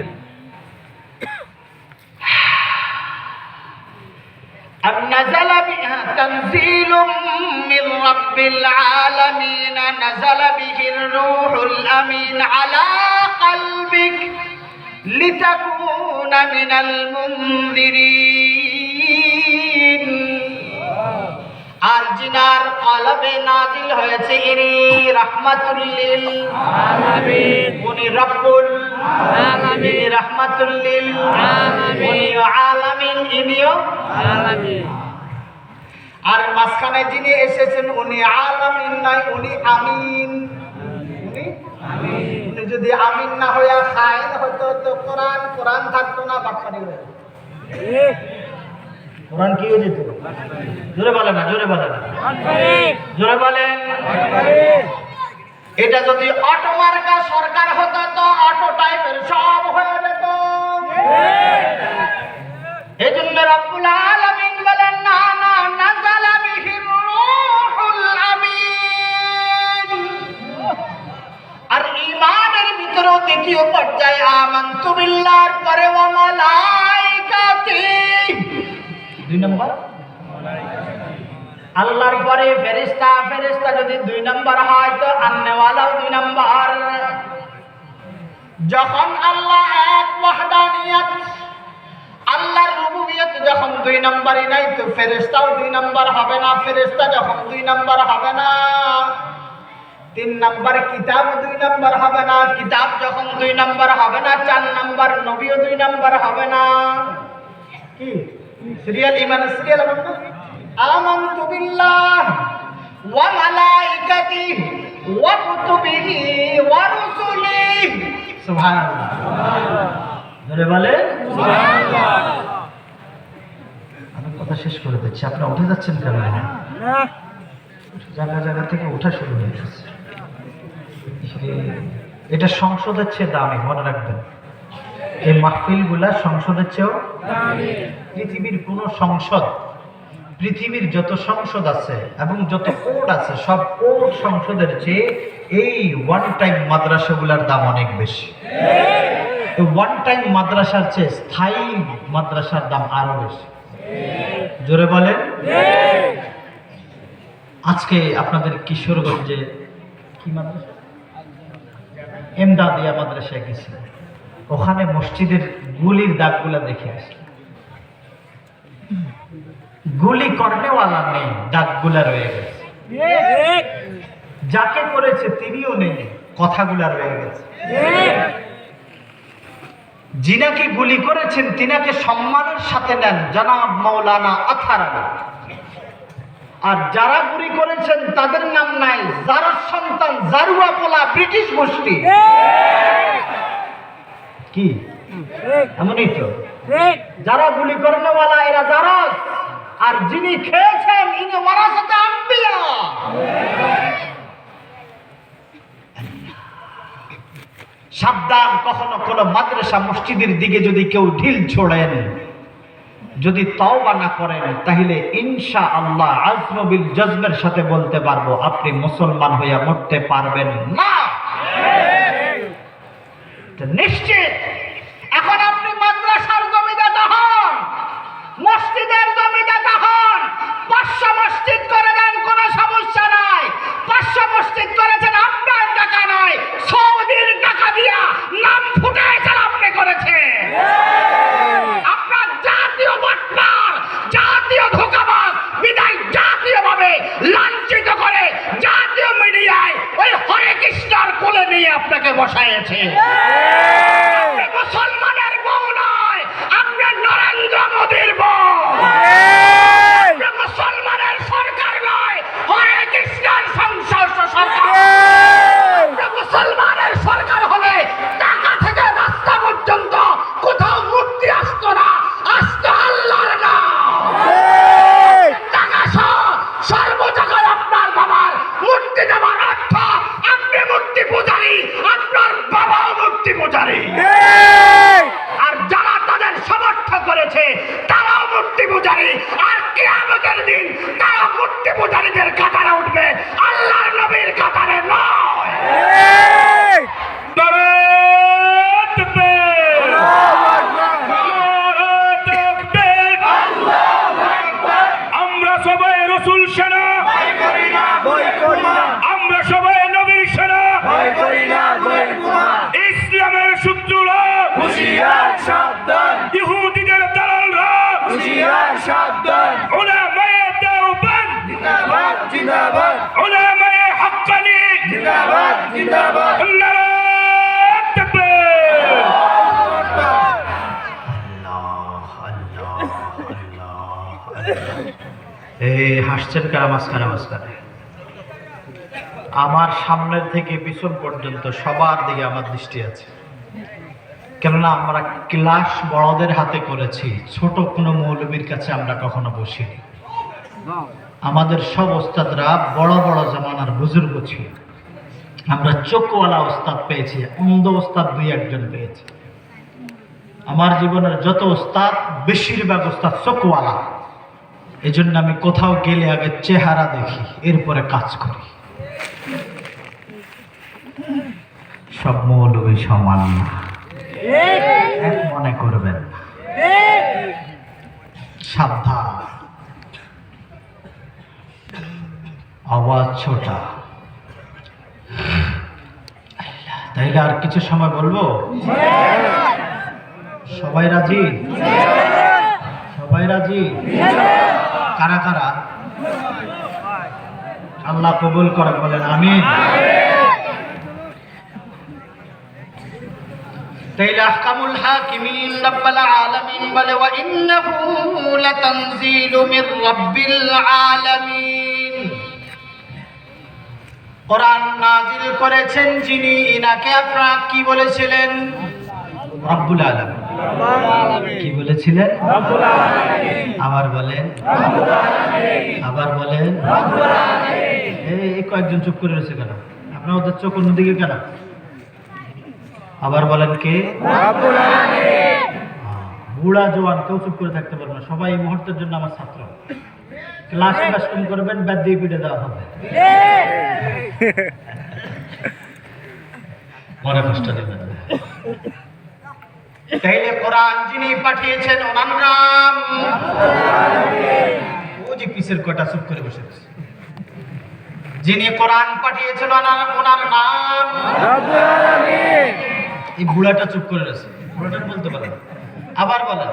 أم نزل بها تنزيل من رب العالمين نزل به الروح الأمين على قلبك لتكون من المنذرين আর জিনার কলবে নাজিল হয়েছে ইনি রাহমাতুল লিল আলামিন উনি রব্বুল আলামিন ইনি রাহমাতুল লিল আলামিন উনি আলামিন ইনিও আলামিন আর মাঝখানে যিনি এসেছেন উনি আলামিন নয় উনি আমিন উনি আমিন উনি যদি আমিন না হইয়া খায়েন হতো তো কোরআন থাকতো না বাক্কারি হয়ে কোরআন কি হয়ে যেত জোরে বলেন না জোরে বলেন জোরে বলেন এটা যদি অটো মার্কা সরকার হতো তো অটো টাইপের সব হয়ে যেত এই জন্য রব্বুল আলামিন বলেন না না নাযালা বিহির রূহুল আমিন আর ঈমানের ভিতরে দ্বিতীয় পর্যায়ে আমানতু বিল্লাহর পরে ওয়া মালাইকাতি দুই নম্বর আল্লাহর পরে ফেরেশতা ফেরেশতা যদি দুই নম্বর হয় তো আননেওয়ালাও দুই নম্বর যখন আল্লাহ এক ওয়াহদানিয়ত আল্লাহর রুবুবিয়ত যখন দুই নম্বরই নাই তো ফেরেশতাও দুই নম্বর হবে না ফেরেশতা যখন দুই নম্বর হবে না তিন নম্বর কিতাব দুই নম্বর হবে না কিতাব যখন দুই নম্বর হবে না চার নম্বর নবীও দুই নম্বর হবে না কি সিরিয়াল ইমান সিরিয়াল আমানতু বিল্লাহ ওয়া মালাইকাতিহি ওয়া কুতুবিহি ওয়া রুসুলিহি সুবহানাল্লাহ জোরে বলে সুবহানাল্লাহ আমি কথা শেষ করে দিচ্ছি আপনারা উঠে যাচ্ছেন কেন না জায়গা থেকে ওঠা শুরু হয়ে গেছে এটা সংসদের চেয়ে দামি মনে রাখবেন এই মাহফিলগুলা সংসদের চেয়েও দামি পৃথিবীর কোন সংসদ পৃথিবীর যত সংসদ আছে এবং যত কোর্ট আছে সব কোর্ট সংসদের চেয়ে এই ওয়ান টাইম মাদ্রাসাগুলোর দাম অনেক বেশি এই ওয়ান টাইম মাদ্রাসার চেয়ে স্থায়ী মাদ্রাসার দাম আরো বেশি জোরে বলেন আজকে আপনাদের কিশোরগঞ্জে কি মাদ্রাসা এমদাদিয়া মাদ্রাসায় গেছি ওখানে মসজিদের গুলির দাগগুলা দেখে আসি গুলি করনেওয়ালা নেই দাগগুলা রয়ে গেছে যাকে করেছে তিনিও নেই কথাগুলা রয়ে গেছে যিনাকে গুলি করেছেন তিনাকে সম্মানের সাথে নেন জনাব মাওলানা আথারা আর যারা গুলি করেছেন তাদের নাম নাই যারা সন্তান জারুয়া পোলা ব্রিটিশ গোষ্ঠী কি এমনই তো যারা গুলি করনেওয়ালা এরা জারাস আর যিনি খেয়েছেন ইনি ওয়ারাসাতে আম্বিয়া সাবধান কখনো কোনো মাদ্রাসা মসজিদের দিকে যদি কেউ ঢিল ছোড়েন যদি তওবা না করেন তাহলে ইনশাআল্লাহ আজম বিল জজমের সাথে বলতে পারবো আপনি মুসলমান হইয়া মরতে পারবেন না নিশ্চিত এখন আপনি মাদ্রাসার জমিদাতা হন মসজিদের জমিদাতা হন 500 মসজিদ করে দেন কোনো সমস্যা নাই 500 মসজিদ করেছেন আপনার টাকা নয় সৌদির টাকা দিয়া নাম ফুটাইছেন আপনি করেছেন আপনার জাতীয় বাটপার জাতীয় ধোঁকাবাজ বিদায় জাতীয়ভাবে লাঞ্ছিত করে জাতীয় মিডিয়ায় ওই হরে কৃষ্ণর কোলে নিয়ে আপনাকে বসাইছে আপনি মুসলমানের বউ নয় আপনি নরেন্দ্র মোদীর বউ আপনি মুসলমানের সরকার নয় হরে কৃষ্ণের সংসদ সরকার আপনি মুসলমানের সরকার হলে ঢাকা থেকে রাস্তা পর্যন্ত কোথাও মূর্তি আসতো না আসতো আল্লাহর নাম টাকা সর্ব জায়গায় আপনার বাবার মূর্তি দেওয়ার অর্থ আপনি মূর্তি পূজারী আপনার বাবাও মূর্তি পূজারী আর যারা তাদের সমর্থ করেছে তারাও মূর্তি পূজারী আর কিয়ামতের দিন তারা মূর্তি পূজারীদের কাতারে উঠবে আল্লাহর নবীর কাতারে নয় আল্লাহু আকবার সেনা আমরা সবাই নবীর সেনা ইসলামের শত্রুরা ইহুদিদের দালালরা উলামায়ে দেওবন্দ উলামায়ে হাক্কানি নারায়ে তাকবীর। হাসছেন কারা মাঝখানে মাঝখানে? আমার সামনের থেকে পিছন পর্যন্ত সবার দিকে আমার দৃষ্টি আছে, কেননা আমরা ক্লাস বড়দের হাতে করেছি, ছোট কোনো মৌলবীর কাছে আমরা কখনো বসিনি। আমাদের সব ওস্তাদরা বড় বড় জামানার বুজুর্গ ছিল। আমরা চোখওয়ালা ওস্তাদ পেয়েছি, অন্ধ ওস্তাদ দুই একজন পেয়েছি। আমার জীবনের যত ওস্তাদ, বেশিরভাগ ওস্তাদ চোখওয়ালা। এই জন্য আমি কোথাও গেলে আগে চেহারা দেখি, এরপরে কাজ করি। সব মৌলবী সমান না, এক মনে করবেন না। সাবধান, আওয়াজ ছোটা। তাইলে আর কিছু সময় বলবো? সবাই রাজি? সবাই রাজি? কারা কারা? আল্লাহ কবুল করে বলেন আমিন। তাইলে আহকামুল হাকিমিন রাব্বুল আলামিন বলে ওয়া ইন্নাহু লাতানজিলু মির রাব্বিল আলামিন। কোরআন নাজিল করেছেন যিনি, ইনাকে আপনারা কি বলেছিলেন? রব্বুল আলামিন। কি বলেছিলেন? রব্বুল আলামিন। আবার বলেন, রব্বুল আলামিন। আবার বলেন, রব্বুল আলামিন। এই কয়েকজন চুপ করে রয়েছে কেন? আপনারা ওদের চোখ অন্যদিকে কেন? আবার বলেন কে? রব্বুল আলামিন। বুড়া জওয়ান কেউ চুপ করে থাকতে পারবে না, সবাই এই মুহূর্তের জন্য আমার ছাত্র। ক্লাস কম করবেন, ব্যাদ দিয়ে পিঠে দেওয়া হবে। মনে কষ্ট দেবেন না। তাইলে কোরআন যিনি পাঠিয়েছেন ওনার নাম, ও যে পিছের কটা চুপ করে বসে আছে। যিনি কোরআন পাঠিয়েছেন ওনার নাম রব্বুল আলামিন। এই বুড়াটা চুপ করে রয়েছে, বুড়াটা বলতে পারে। আবার বলেন,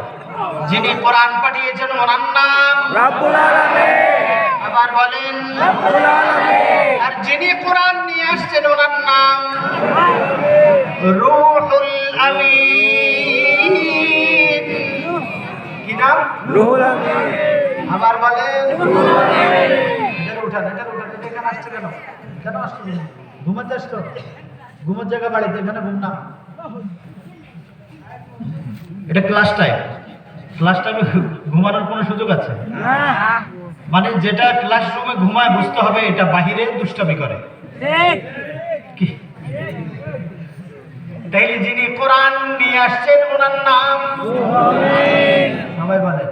যিনি কোরআন পাঠিয়েছেন ওনার নাম রব্বুল আলামিন। আবার বলেন, রব্বুল আলামিন। আর যিনি কোরআন নিয়ে আসছেন ওনার নাম রূহুল আমিন। কি নাম? রূহুল আমিন। আবার বলেন, রূহুল আমিন। এটা উঠান, এটা উঠান। এখানে আসছে কেন? কেন আসছে? ঘুমাতে আসতো? ঘুমার জায়গা বাড়িতে, এখানে ঘুম না। এটা ক্লাস টাইম। ক্লাস টাইমে ঘুমানোর কোনো সুযোগ আছে? মানে যেটা ক্লাসরুমে ঘুমায় বুঝতে হবে এটা বাহিরে দুষ্টামি করে। কি? তাইলে যিনি কোরআন নিয়ে আসছেন ওনার নাম সবাই বলেন,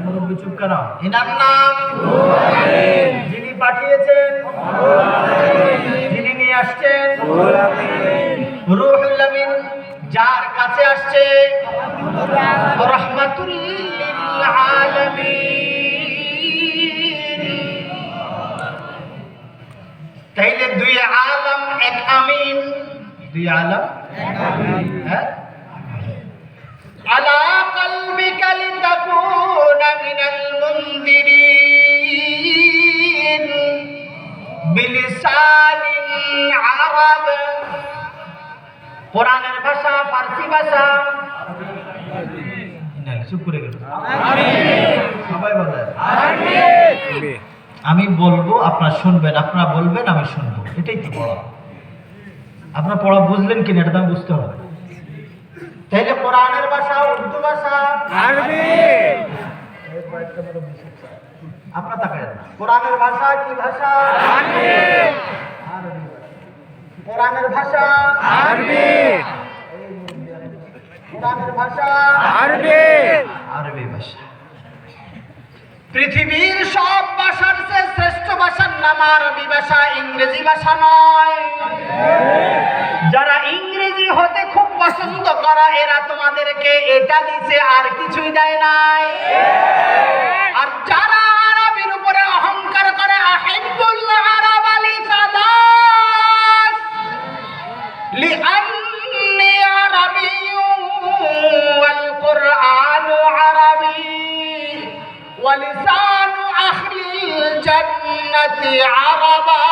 মুরব্বী চুপ কেন? এনার নাম যিনি পাঠিয়েছেন, যিনি নিয়ে আসছেন রূহুল আমিন। যার কাছে আসছে রাহমাতুল লিল আলামিন। তাইলে দুই আলম এক আমিন। দুই আলম এক আমিন। হ্যাঁ, আলা কলবিকা লিতাকুনা মিনাল মুনদিরিন বিলিসানিন আরব। কোরআনের ভাষা ফারসি ভাষা। চুপ করে গেল। সবাই বলেন আমি বলবো, আপনারা শুনবেন, আপনারা বলবেন, আমি শুনবো। এটাই তো পড়া। আপনারা পড়া বুঝলেন কিনা এটা তো বুঝতে হবে। তাইলে কোরআনের ভাষা উর্দু ভাষা, আরবি। আপনার তাকায় না। কোরআনের ভাষা কি ভাষা? আরবি। আরবি। কোরআনের ভাষা আরবি। কোরআনের ভাষা আরবি। আরবি ভাষা। পৃথিবীর সব ভাষার চেয়ে শ্রেষ্ঠ ভাষার নাম আরবি ভাষা, ইংরেজি ভাষা নয়। যারা ইংরেজি হতে খুব পছন্দ করা, এরা তোমাদেরকে এটা দিছে আর কিছুই দেয় নাই। আর যারা আরবের উপরে অহংকার করে, আহিব্বুল আরাব লিসাদাস লিআন্নি আরাবিয়্যুন ওয়াল কুরআনু আরাবী ওয়া লিসানু আহলিল জান্নাতি আরাবা।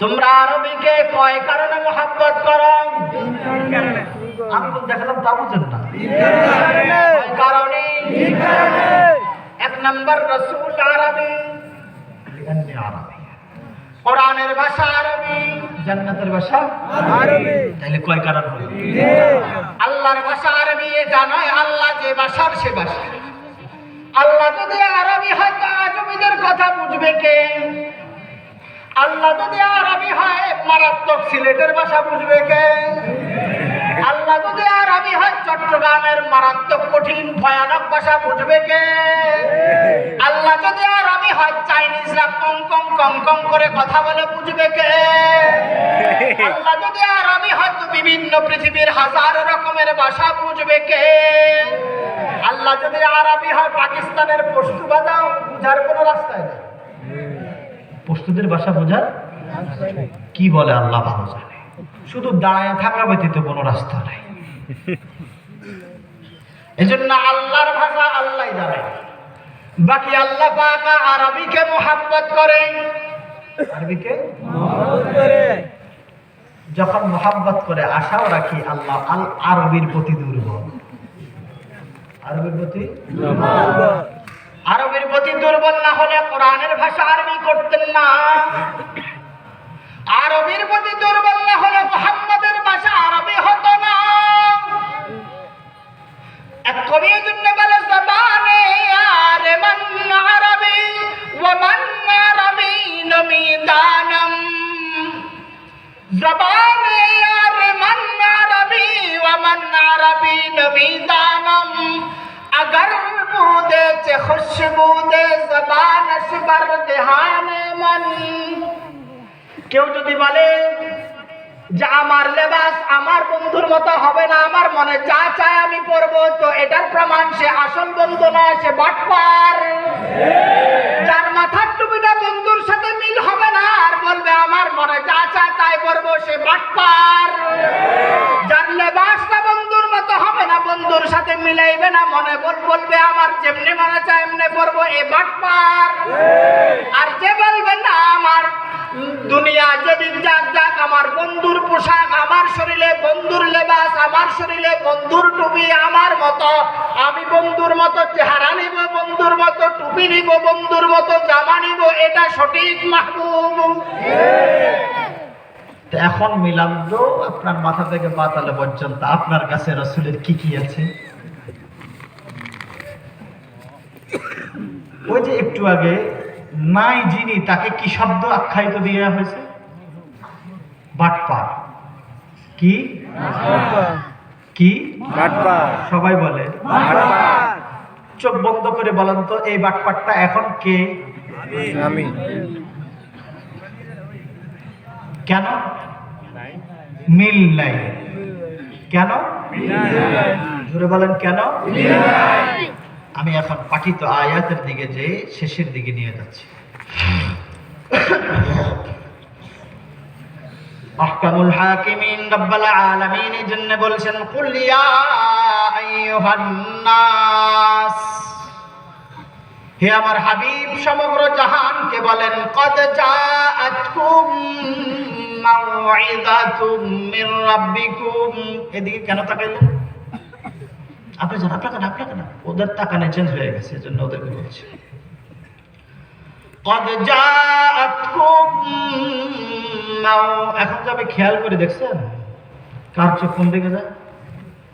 তোমরা আরবিকে কয় কারণে মহব্বত করো? আমি তো দেখালাম তা বুঝেন না। কয় কারণে? এক নম্বর, রাসূল আরবি, লিআন্নি আরবি, কোরআনের ভাষা আরবি, জান্নাতের ভাষা আরবি। তাহলে কয় কারণ হলো? আল্লাহর ভাষা আরবি, এটা নয় আল্লাহ যে ভাষার সে ভাষা। আল্লাহ যদি আরবি হয় তো আজমিদের কথা বুঝবে কে? আল্লাহ যদি আরবি হয় মারাত্মক সিলেটের ভাষা বুঝবে কে? আল্লাহ যদি আরবি হয় চট্টগ্রামের মারাত্মক কঠিন ভয়ানক ভাষা বুঝবে কে? আল্লাহ যদি আরবি হয় চাইনিজরা কং কং কং কং করে কথা বলে বুঝবে কে? আল্লাহ যদি আরবি হয় তো বিভিন্ন পৃথিবীর হাজার রকমের ভাষা বুঝবে কে? আল্লাহ যদি আরবি হয় পাকিস্তানের পশতু ভাষা বুঝার কোনো রাস্তায় নেই। পশতুদের ভাষা বোঝার কি বলে আল্লাহ ভালো জানে, শুধু দাঁড়ায় থাকা ব্যতীত কোনো রাস্তা নাই। এজন্য আল্লাহর ভাষা আল্লাহই জানে। বাকি আল্লাহ পাক আরবিকে মুহাব্বত করে। আরবিকে মুহাব্বত করে, যখন মুহাব্বত করে আশাও রাখি আল্লাহ আরবির প্রতি দুর্বল। আরবির প্রতি দুর্বল, আরবের প্রতি দুর্বল না হলে কোরআনের ভাষা আরবি করতেন না। আরবের প্রতি দুর্বল না হলে মুহাম্মদের ভাষা আরবি হতো না। এক কবি জন্য বলে, জবানে আরে মান আরবি ওয়া মান আরবি নমিদানম। জবানে আরে মান আরবি ওয়া মান আরবি নমিদানম। अगर बूदे चे खुशबूदे ज़बान अशबर देहाने मन। কেউ যদি বলে যে আমার লেবাস আমার বন্ধুর মতো হবে না, আমার মনে যা চায় আমি পরবো, তো এটার প্রমাণ সে আসল বন্ধু নয়, সে বাটপার। যার মাথার টুপিটা বন্ধুর সাথে মিল হবে না আর বলবে আমার মনে যা চায় তাই পরবো, সে বাটপার। যার লেবাসটা বন্ধুর মতো হবে না, বন্ধুর সাথে মিলাইবে না, মনে বলবে আমার যেমনি মনে চায় এমনি পরবো, এ বাটপার। আর যে বলবে না আমার দুনিয়া যদি যাক যাক, আমার বন্ধুর পোশাক, আমার শরীরে বন্ধুর লেবাস, আমার শরীরে বন্ধুর টুপি, আমার মতো আমি বন্ধুর মতো চেহারা নিব, বন্ধুর মতো টুপি নিব, বন্ধুর মতো জামা নিব, এটা সঠিক মাহবুব। এখন মিলাম তো আপনার মাথা থেকে পাতালে পর্যন্ত আপনার কাছে রাসূলের কি কি আছে? ওই যে একটু আগে নাই যিনি তাকে কি শব্দ আখ্যায়িত দেওয়া হয়েছে? বাটপার। কি কি বাটপার? সবাই বলে বাটপার। চোখ বন্ধ করে বলেন তো এই বাটপারটা এখন কে? আমি। কেন মিল নাই? কেন জোরে বলেন কেন? আমি এখন পাঠিত আয়াতের দিকে যে শেষের দিকে নিয়ে যাচ্ছি। আহকামুল হাকিমিন রব্বুল আলামিন জন্য বলছেন, কুল ইয়া আইয়ুহান নাস, হে আমার হাবিব সমগ্র জাহানকে বলেন, কদ জাআতকুম মাউইযাতুম মির রাব্বিকুম। এদিকে কেন তাকাইলেন? আপনি জান আপনাকে না ওদের তাকানে চেঞ্জ হয়ে গেছে, এজন্য ওদেরকে বলছি। কদ জাআতকুম এখন যাবে খেয়াল করে দেখছেন কার চোখ কোন দিকে যায়?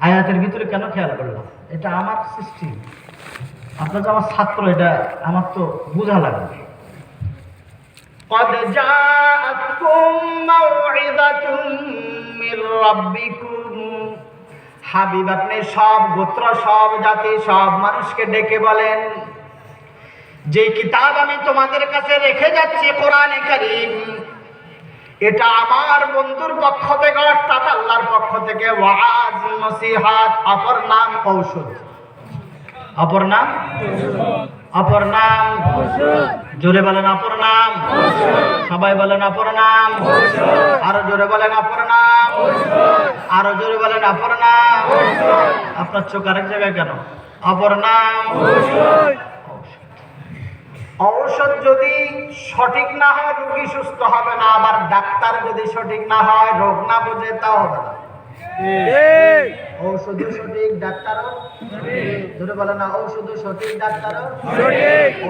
আয়াতের ভিতরে কেন খেয়াল করলাম? এটা আমার সৃষ্টি, আপনার যে আমার ছাত্র, এটা আমার তো বোঝা লাগবে। কদ জাআতকুম মাউইযাতুম মির রাব্বিকুম। হাবিব আপনি সব গোত্র, সব জাতি, সব মানুষকে ডেকে বলেন, যে কিতাব আমি তোমাদের কাছে রেখে যাচ্ছি কোরআনে কারীম, এটা আমার বন্ধুর পক্ষ থেকে অর্থাৎ আল্লাহর পক্ষ থেকে ওয়াজ নসিহাত, অপর নাম ঔষধ। অপর নাম অপর নাম জোরে বলেন অপর নাম, সবাই বলেন অপর নাম, আরো জোরে বলেন অপর নাম, আরো জোরে বলেন অপর নাম। আপনার চোখ আরেক জায়গায় কেন? অপর নাম ঔষধ যদি সঠিক না হয় রোগী সুস্থ হবে না, আবার ডাক্তার যদি সঠিক না হয়, রোগ না বুঝে তাও হবে না। ঔষধও সঠিক, ডাক্তারও ধরে বলে না, ঔষধও সঠিক, ডাক্তারও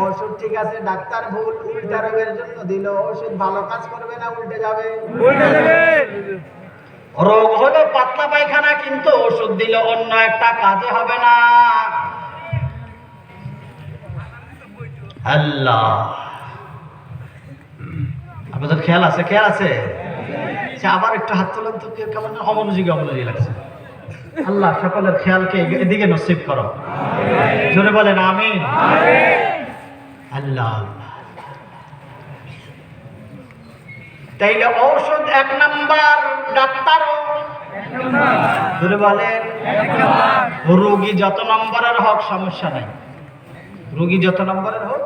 ঔষধ ঠিক আছে, ডাক্তার ভুল, উল্টা রোগের জন্য দিল ঔষধ, ভালো কাজ করবে না, উল্টে যাবে। রোগ হলো পাতলা পায়খানা, কিন্তু ওষুধ দিল অন্য একটা কাজে হবে না। আল্লাহ, আপনাদের খেয়াল আছে? খেয়াল আছে? আবার একটু হাত তোলেন তো, কেমন অমনোযোগী অমনোযোগী লাগছে। আল্লাহ সকলের খেয়ালকে এদিকে নসিব করো, জোরে বলেন আমিন। আল্লাহ, তাইলে ঔষধ এক নাম্বার, ডাক্তারও জোরে বলেন। রোগী যত নম্বরের হোক সমস্যা নাই, রোগী যত নম্বরের হোক,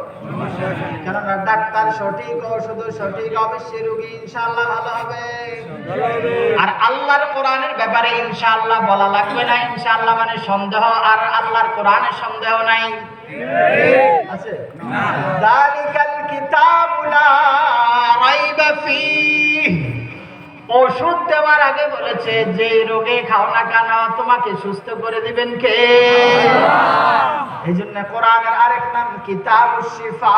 কেননা ডাক্তার সঠিক, ঔষধ সঠিক, অবশ্যই রোগী ইনশাআল্লাহ ভালো হবে। আর আল্লাহর কোরআনের ব্যাপারে ইনশাআল্লাহ বলা লাগবে না, ইনশাআল্লাহ মানে সন্দেহ, আর আল্লাহর কোরআনের সন্দেহ নাই আছে। যালিকাল কিতাবু লা রাইবা ফীহ, ওষুধ দেওয়ার আগে বলেছে যে রোগে খাও না কেন তোমাকে সুস্থ করে দিবেন কে? এই জন্য কোরআনের আরেক নাম কিতাবুশ শিফা,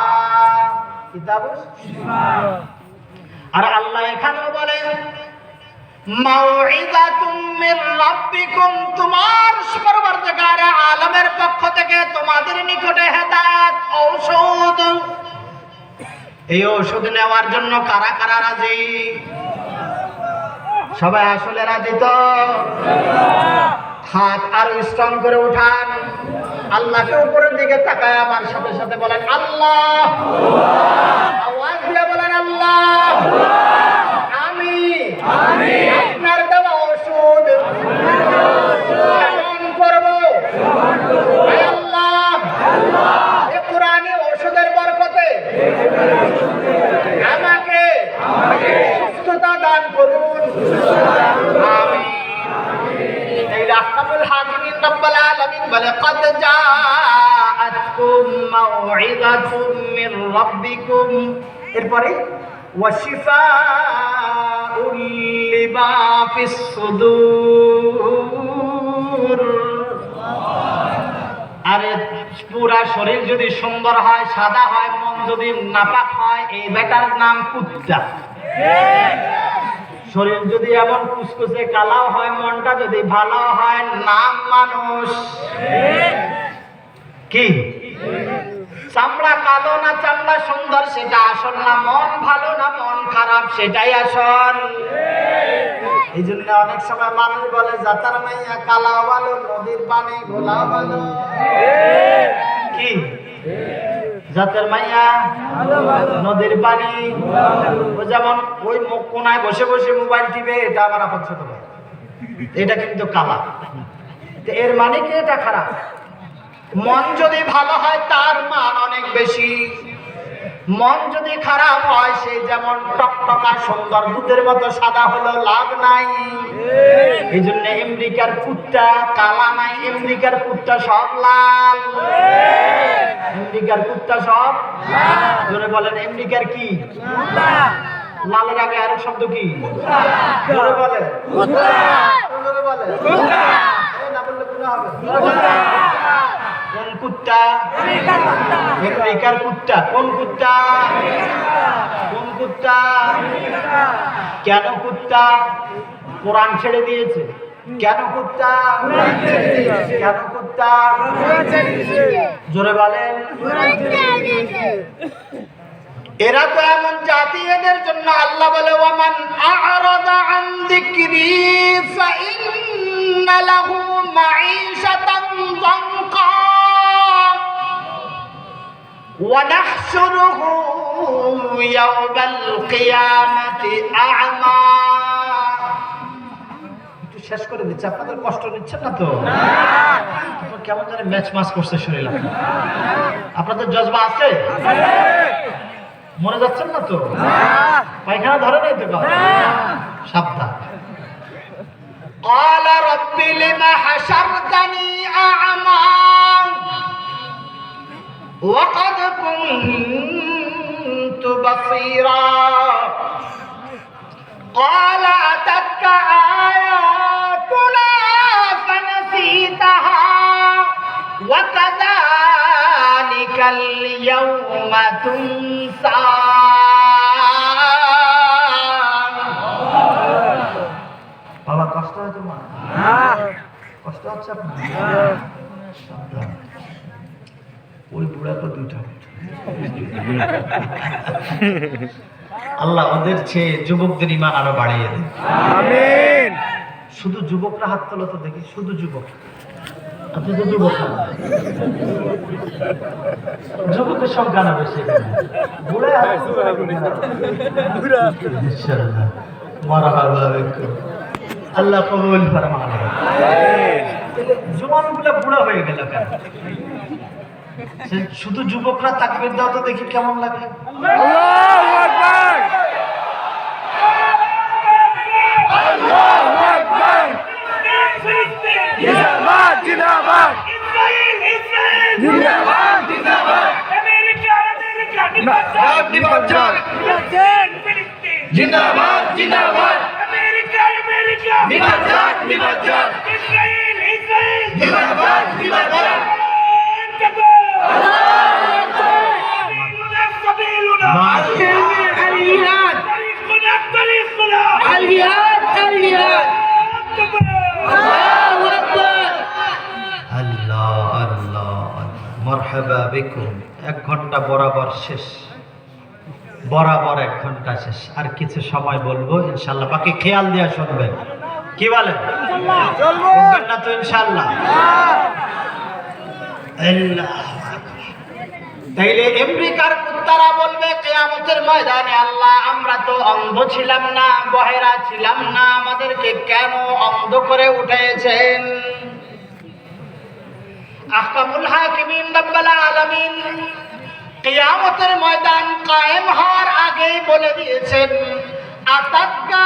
কিতাবুশ শিফা। আর আল্লাহ এখানেও বলেন মাউইযাতুম মির রাব্বিকুম, তোমার পরবর্তীকার আলমের পক্ষ থেকে তোমাদের নিকটে হেদায়েত, ঔষধ। এই ঔষধ নেওয়ার জন্য কারা কারা রাজি? সবাই আসলে রাজি তো? হাত আর স্ট্রং করে উঠান, আল্লাহকে উপরের দিকে তাকায় আমার সাথে সাথে বলেন আল্লাহ, আওয়াজ দিয়ে বলেন আল্লাহ, আমি আপনার দেওয়া ওষুধ সেবন করব। আল্লাহ, এই কোরআনি ওষুধের বরকতে আমাকে সুস্থতা দান করুন, আমিন। আহকামুল হাকিমিন রব্বুল আলামিন বলে قد جاءتكم موعظة من ربكم, এরপরে وشفاء لما في الصدور। আরে পুরা শরীর যদি সুন্দর হয়, সাদা হয়, মন যদি নাপাক হয়, এই বেটার নাম কুত্তা। শরীর যদি এমন কুচকুচে কালাও হয়, মনটা যদি ভালো হয়, নাম মানুষ। কি চামড়া কালো না চামড়া সুন্দর সেটা আসল না, মন ভালো না মন খারাপ সেটাই আসল। এই জন্য অনেক সময় মানুষ বলে জাতার মাইয়া কালাও ভালো, নদীর পানি ঘোলাও ভালো। কি জাতের মাইয়া নদীর পানি, ও যেমন ওই মুখ কোনায় বসে বসে মোবাইল টিপে, এটা আমার আপন ছোট ভাই, এটা কিন্তু কালা। এর মানে কি এটা খারাপ? মন যদি ভালো হয় তার মান অনেক বেশি, মন যদি খারাপ হয় সে যেমন টকটকা সুন্দর দুধের মতো সাদা হলো লাভ নাই। এই জন্য আমেরিকার কুত্তা কালা নাই, আমেরিকার কুত্তা সব লাল। আমেরিকার কুত্তা সব জোরে বলেন আমেরিকার কি? লালের আগে আরেক শব্দ কি? জোরে বলেন জোরে বলেন, না বললে গুনাহ হবে। কোন কুত্তা? আমেরিকার কুত্তা। কোন কুত্তা? কোন কুত্তা? কেন কুত্তা? কোরআন ছেড়ে দিয়েছে। কেন কুত্তা? কেন কুত্তা? জোরে বলেন। এরা তো এমন জাতি, এদের জন্য আল্লাহ বলে ওয়ামান আ'রাদা আন যিকরি ফাইন্না লাহু মাঈশাতান যানকা ওয়া নাহশুরুহু يوم القيامة أعمى একটু শেষ করে দিচ্ছি, আপনাদের কষ্ট নিচ্ছেন না তো? আপনার কেমন জানি ম্যাচ মাস করছে শরীর, আপনাদের জজবা আছে? মনে যাচ্ছেন না তো? পায়খানা ধরে নাই তো? সাবধান। قال رب لم حشرتني أعمى وقد كنت بصيرا قال أتتك آياتنا فنسيتها وكذلك اليوم تنسى বাবা কষ্ট হয় তোমার? কষ্ট হচ্ছে আপনার? ওই বুড়া তো দুইটা। আল্লাহ ওদের চেয়ে যুবকদের ইমান আরো বাড়িয়ে দেয়। আমিন। শুধু যুবকরা হাত তোলো তো দেখি, শুধু যুবক। আপনি তো যুবক না, যুবকের সংখ্যা না বেশি। বুড়া ইনশাআল্লাহ মারহাবা বিকুম। আল্লাহ কবুল ফরমান। জওয়ানগুলো বুড়া হয়ে গেল কেন? শুধু যুবকরা তাকবীর দাও তো দেখি কেমন লাগে। আল্লাহু আকবার, আল্লাহু আকবার। জিন্দাবাদ জিন্দাবাদ, জিন্দাবাদ জিন্দাবাদ। আমেরিকা আমেরিকা জিন্দাবাদ জিন্দাবাদ জিন্দাবাদ। আমেরিকা আমেরিকা জিন্দাবাদ জিন্দাবাদ। ইসরায়েল ইসরায়েল জিন্দাবাদ জিন্দাবাদ। মারহাবা বিকুম। 1 ঘন্টা বরাবর শেষ, বরাবর 1 ঘন্টা শেষ। আর কিছু সময় বলবো ইনশাআল্লাহ, বাকি খেয়াল দিয়ে শুনবেন। কি বলেন? বলবেন না তো ইনশাআল্লাহ? তাইলে আমেরিকার কুত্তারা বলবে কিয়ামতের ময়দানে, আল্লাহ আমরা তো অন্ধ ছিলাম না, বহেরা ছিলাম না, আমাদেরকে কেন অন্ধ করে উঠিয়েছেন? আহকামুল হাকিমিন রব্বুল আলামিন কিয়ামতের ময়দান কায়েম হওয়ার আগেই বলে দিয়েছেন, আতাক্কা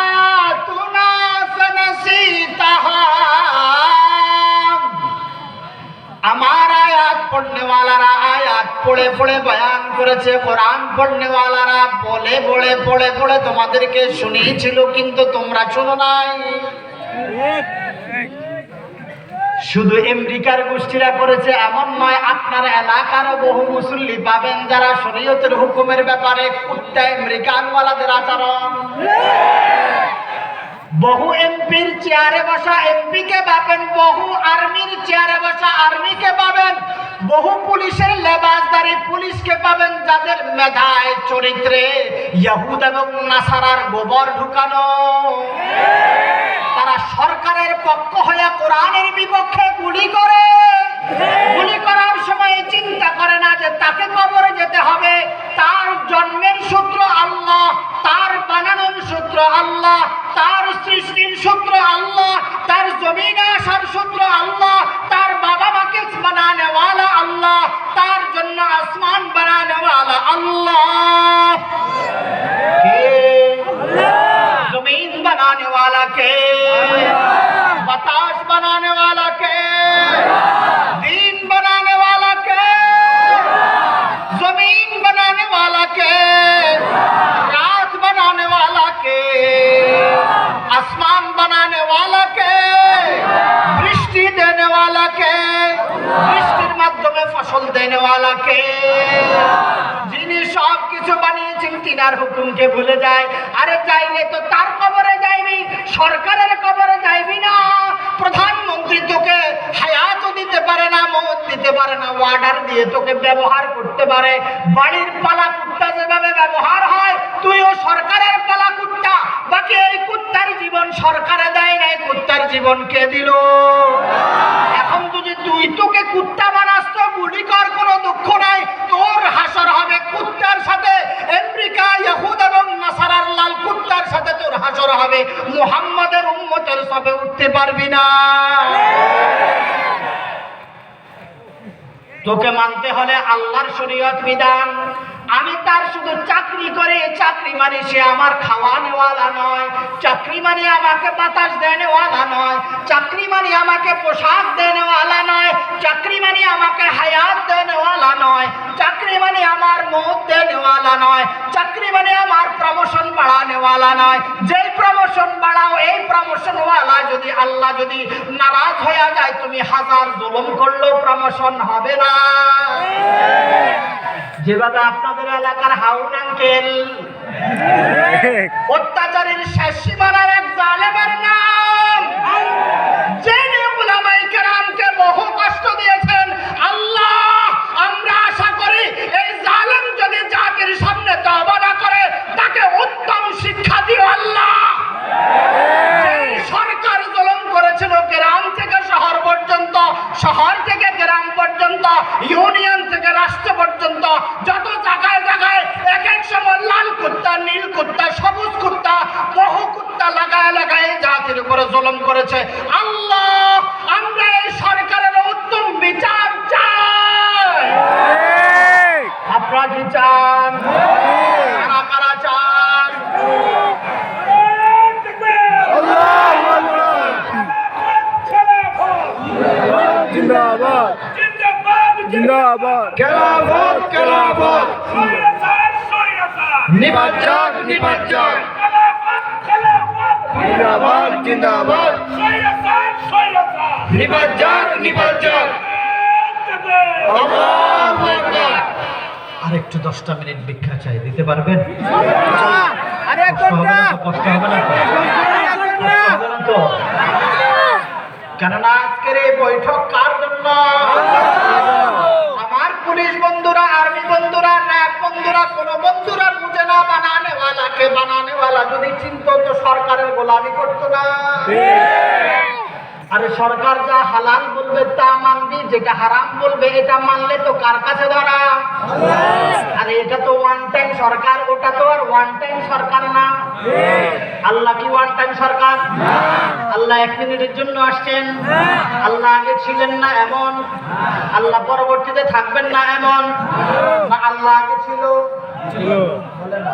আয়াতুনা ফানাসিতাহা। আমার আয়াত পড়নেওয়ালারা আয়াত পড়ে পড়ে বয়ান করেছে, কোরআন পড়নেওয়ালারা বলে বলে পড়ে পড়ে তোমাদেরকে শুনিয়েছিল, কিন্তু তোমরা শোনো নাই। শুধু আমেরিকার গোষ্ঠীরা করেছে এমন নয়, আপনার এলাকারও বহু মুসল্লি পাবেন যারা শরীয়তের হুকুমের ব্যাপারে কুত্তা আমেরিকানওয়ালাদের আচরণ। বহু এমপির চেয়ারে বসা এমপিকে পাবেন, বহু আর্মির চেয়ারে বসা আর্মিকে পাবেন, বহু পুলিশের লেবাসদারি পুলিশকে পাবেন যাদের মেধায় চরিত্রে ইহুদ এবং নাসারার গোবর ঢুকানো। তারা সরকারের পক্ষ হয়ে কোরআনের বিপক্ষে গুলি করে, গুলি করার সময় চিন্তা করে না যে তাকে কবরে যেতে হবে। তার জন্মের সূত্র আল্লাহ, তার বানানোর সূত্র আল্লাহ, তার সৃষ্টির সূত্র আল্লাহ, তার জমিনে আসার সূত্র আল্লাহ, তার বাবা মাকে বানানে ওয়ালা আল্লাহ, তার জন্য আসমান বানানে ওয়ালা আল্লাহ। কে? জমিন बनाने वाला के, बताश बनाने वाला के, दीन बनाने वाला के, जमीन बनाने वाला के, रात बनाने वाला के, आसमान बनाने वाला के, বৃষ্টি देने वाला के, বৃষ্টির মাধ্যমে ফসল देने वाला के, যিনি সব কিছু বানিয়েছেন তিনার হুকুমকে ভুলে যায়। আরে চাইলে তো তার কবরে যাইবি, সরকারের কবরে যাইবি না। প্রধানমন্ত্রী তোকে হায়াতও দিতে পারে না, মৌত দিতে পারে না, অর্ডার দিয়ে তোকে ব্যবহার করতে পারে। বাড়ির পালা কুত্তা যেভাবে ব্যবহার হয়, তুইও সরকারের পালা কুত্তা। বাকি এই কুত্তার জীবন সরকারে দেয় নাই, কুত্তার জীবন কে দিল? এখন যদি তুই তোকে কুত্তা বানাস তো গুলি কর, কোনো দুঃখ নাই, তোর হাসর হবে কুত্তার সাথে। করতে পারবি না। তোকে মানতে হলে আল্লাহর শরীয়ত বিধান। আমি তার শুধু চাকরি করে, চাকরি মানে সে আমার খাওয়ানেওয়ালা নয়, চাকরি মানে আমাকে বাতাস দেনেওয়ালা নয়, চাকরি মানে আমাকে পোশাক দেনেওয়ালা নয়, চাকরি মানে আমাকে হায়াত দেনেওয়ালা নয়, চাকরি মানে আমার মত দেনেওয়ালা নয়, চাকরি মানে আমার প্রমোশন বাড়ানেওয়ালা নয়। যেই প্রমোশন বাড়াও, এই প্রমোশনওয়ালা যদি আল্লাহ যদি নারাজ হয়ে যায়, তুমি হাজার জুলুম করলেও প্রমোশন হবে না। যেভাবে আপনাদের এলাকার হাউন আঙ্কেল অত্যাচারের শেষ সীমানার এক জালেমের নাম, যিনি উলামায়ে কেরামকে বহু কষ্ট দিয়েছেন। আল্লাহ, আমরা আশা করি এই জালেম যদি জাতির সামনে তওবা না করে, তাকে উত্তম শিক্ষা দিও আল্লাহ। যেই সরকার জুলুম করেছিল গ্রাম থেকে শহর পর্যন্ত, শহর থেকে গ্রাম পর্যন্ত, ইউনিয়ন থেকে রাষ্ট্র পর্যন্ত, যত জায়গায় জায়গায় এক এক সময় লাল কুত্তা, নীল কুত্তা, সবুজ কুত্তা, বহু কুত্তা লাগায় লাগায় জাতির উপরে জুলুম করেছে। আল্লাহ, আমরা এই সরকারের উত্তম বিচার চাই। আপনারা কি চান? কারা কারা চান? জিন্দাবাদ জিন্দাবাদ খেলাফত খেলাফত নিপাত যাক নিপাত যাক। জিন্দাবাদ জিন্দাবাদ নিপাত যাক নিপাত যাক। আল্লাহু আকবার। আরেকটু 10টা মিনিট ভিক্ষা চাই, দিতে পারবেন? কষ্ট হবে না তো? কষ্ট হবে না তো? কষ্ট হবে না তো? কেননা আজকের এই বৈঠক কার জন্য? আমার পুলিশ বন্ধুরা, আর্মি বন্ধুরা, র্যাব বন্ধুরা, কোন বন্ধুরা বুঝে না বানানেওয়ালাকে। বানানেওয়ালা যদি চিনতো তো সরকারের গোলামি করতো না। আরে সরকার যা হালাল বলবে তা মানবি, যেটা হারাম বলবে এটা মানলে তো কার কাছে ধরা? আরে এটা তো ওয়ান টাইম সরকার, ওটা তো আর ওয়ান টাইম সরকার না। আল্লাহ কি ওয়ান টাইম সরকার? আল্লাহ 1 মিনিটের জন্য আসছেন? আল্লাহ আগে ছিলেন না এমন? আল্লাহ পরবর্তীতে থাকবেন না এমন? না আল্লাহ আগে ছিল? বলে না।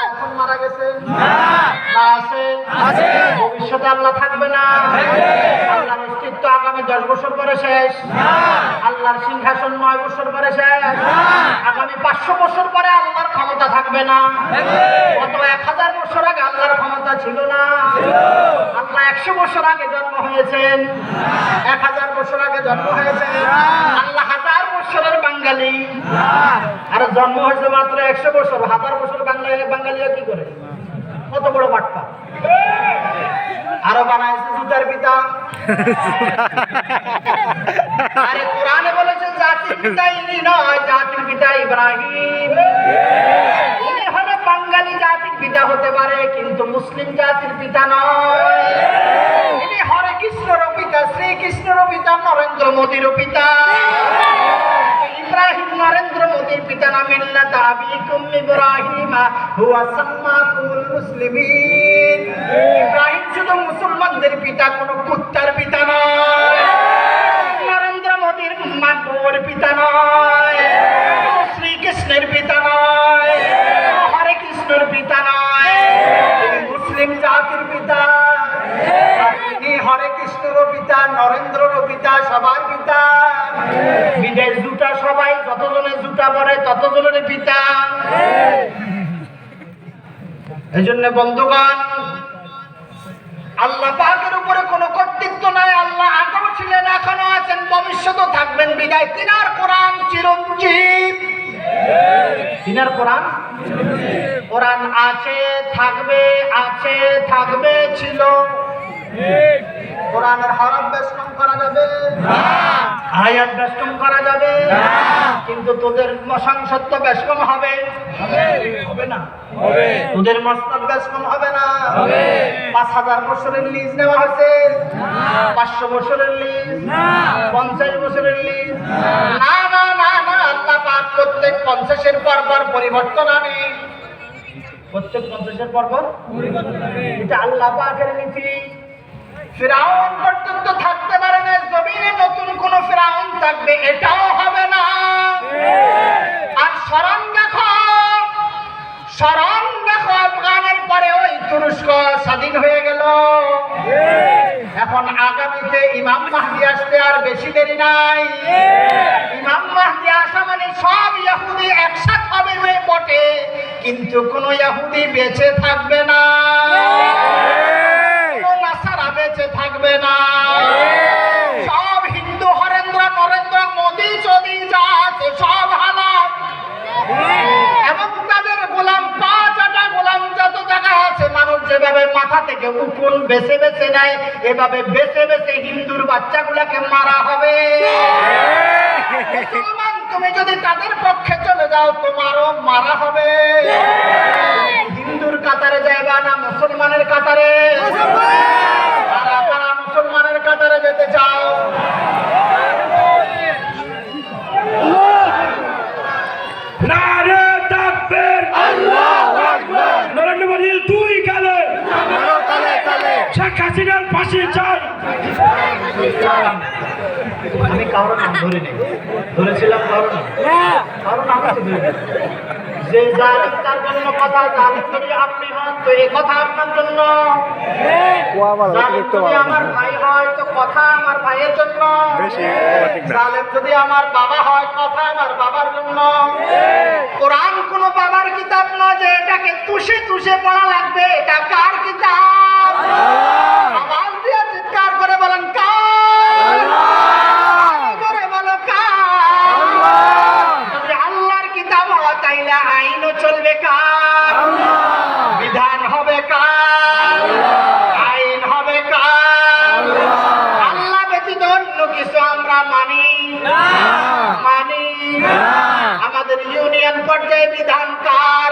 এখন মারা গেছেন? না আছে? ভবিষ্যতে আল্লাহ থাকবে না? আল্লাহর অস্তিত্ব আগামী 10 বছর পরে শেষ? আল্লাহর সিংহাসন 9 বছর পরে শেষ? আগামী 500 বছর পরে আল্লাহর ক্ষমতা থাকবে না? গত 1000 বছর আগে আল্লাহর ক্ষমতা ছিল না? আল্লাহ 100 বছর আগে জন্ম হয়েছেন, 1000 বছর আগে জন্ম হয়েছেন। আল্লাহ 1000 বছরের বাঙালি, আর জন্ম হয়েছে মাত্র 100 বছর। 1000 বছর বাঙালিও কি করে? কত বড় বাটপা। আরো বানাইছে জুতার পিতা। আরে কোরআনে বলেছে জাতির পিতা ইনি নয়, জাতির পিতা ইব্রাহিম। ইনি হলো বাঙালি জাতির পিতা হতে পারে, কিন্তু মুসলিম জাতির পিতা নয়। ইনি হরে কৃষ্ণের পিতা, শ্রীকৃষ্ণের পিতা, নরেন্দ্র মোদীর পিতা। ইব্রাহিম নরেন্দ্র মোদীর পিতা না। মিল্লাত আবিকুম ইব্রাহিম হুয়া সাম্মাকুমুল মুসলিমিন। ইব্রাহিম শুধু মুসলমানদের পিতা, কোনো কুত্তার পিতা নয়। নরেন্দ্র মোদীর মার পিতা নয়, শ্রীকৃষ্ণের পিতা নয়, হরে কৃষ্ণের পিতা নয়। তিনি মুসলিম জাতির পিতা। তিনি হরে কৃষ্ণের পিতা, নরেন্দ্রের পিতা, সবার পিতা। বিদেশ জুটা সবাই, যতজনের জুটা পরে ততজনের পিতা। এই জন্য বন্ধুগণ, আল্লাহ পাকের উপরে কোনো কর্তৃত্ব নাই। আল্লাহ আগেও ছিলেন, এখনো আছেন, ভবিষ্যতেও থাকবেন। বিদায় তিনার কোরআন চিরঞ্জীব। তিনার কোরআন, কোরআন আছে, থাকবে, আছে, থাকবে, ছিল। কোরআনের হরফ বেষ্টন করা যাবে না, আয়াত বেষ্টন করা যাবে না, কিন্তু তোদের সংসদ বেষ্টন হবে হবে না? তোদের মসনদ বেষ্টন হবে না? 5000 বছরের লিজ নেওয়া হয়েছে, 500 বছরের লিজ, 50 বছরের লিজ। না না না না, আল্লাহ পাক প্রত্যেক 50-এর পর পর পরিবর্তন আনে। প্রত্যেক 50-এর পর পর এটা আল্লাহ পাকের নীতি। ফিরাউন পর্যন্ত থাকতে পারে না, জমিনে নতুন কোন ফিরাউন থাকবে এটাও হবে না। আর স্মরণ দেখো আফগানের পরে ওই তুরস্ক স্বাধীন হয়ে গেল। এখন আগামীতে ইমাম মাহদী আসতে আর বেশি দেরি নাই। ইমাম মাহদী আসা মানে সব ইহুদি একসাথে হবে বটে, কিন্তু কোন ইহুদি বেঁচে থাকবে না, কোন নাসারা বেঁচে থাকবে না। সব হিন্দু নরেন্দ্র মোদী চদি যা আছে সব হালাত, এবং তাদের গোলাম 5টা গোলাম যত জায়গা আছে, মানুষ যেভাবে মাথা থেকে উকুন বেছে বেছে নেয়, এভাবে বেছে বেছে হিন্দুর বাচ্চাগুলাকে মারা হবে। মুসলমান তুমি যদি তাদের পক্ষে চলে যাও তোমারও মারা হবে। হিন্দুর কাতারে যাইবা না মুসলমানের কাতারে? তারা মুসলমানের কাতারে যেতে চাও? নারে তাকবীর, আল্লাহু আকবার। নরেন্দ্র মোদীর 2 গালে তালে তালে শেখ হাসিনার ফাঁসি চাই। আমি কারোর নাম ধরে নেই, ধরেছিলাম কারণ আমি তো ধরে নেই। যে জালিম তার জন্য কথা, জালিম যদি আপনি হন তো এই কথা আপনার জন্য। জালিম যদি আমার ভাই হয় তো কথা আমার ভাইয়ের জন্য। জালিম যদি আমার বাবা হয় কথা আমার বাবার জন্য। কোরআন কোন বাবার কিতাব নয় যে এটাকে তুষে তুষে পড়া লাগবে। এটা কার কিতাব? আওয়াজ দিয়ে চিৎকার করে বলেন কার? করে বলো কার? যদি আল্লাহর কিতাব হয় তাইলে আইনও চলবে কার? বিধান হবে কার? আইন হবে কার? আল্লাহ ব্যতীত অন্য কিছু আমরা মানি মানি? আমাদের ইউনিয়ন পর্যায়ে বিধান কার?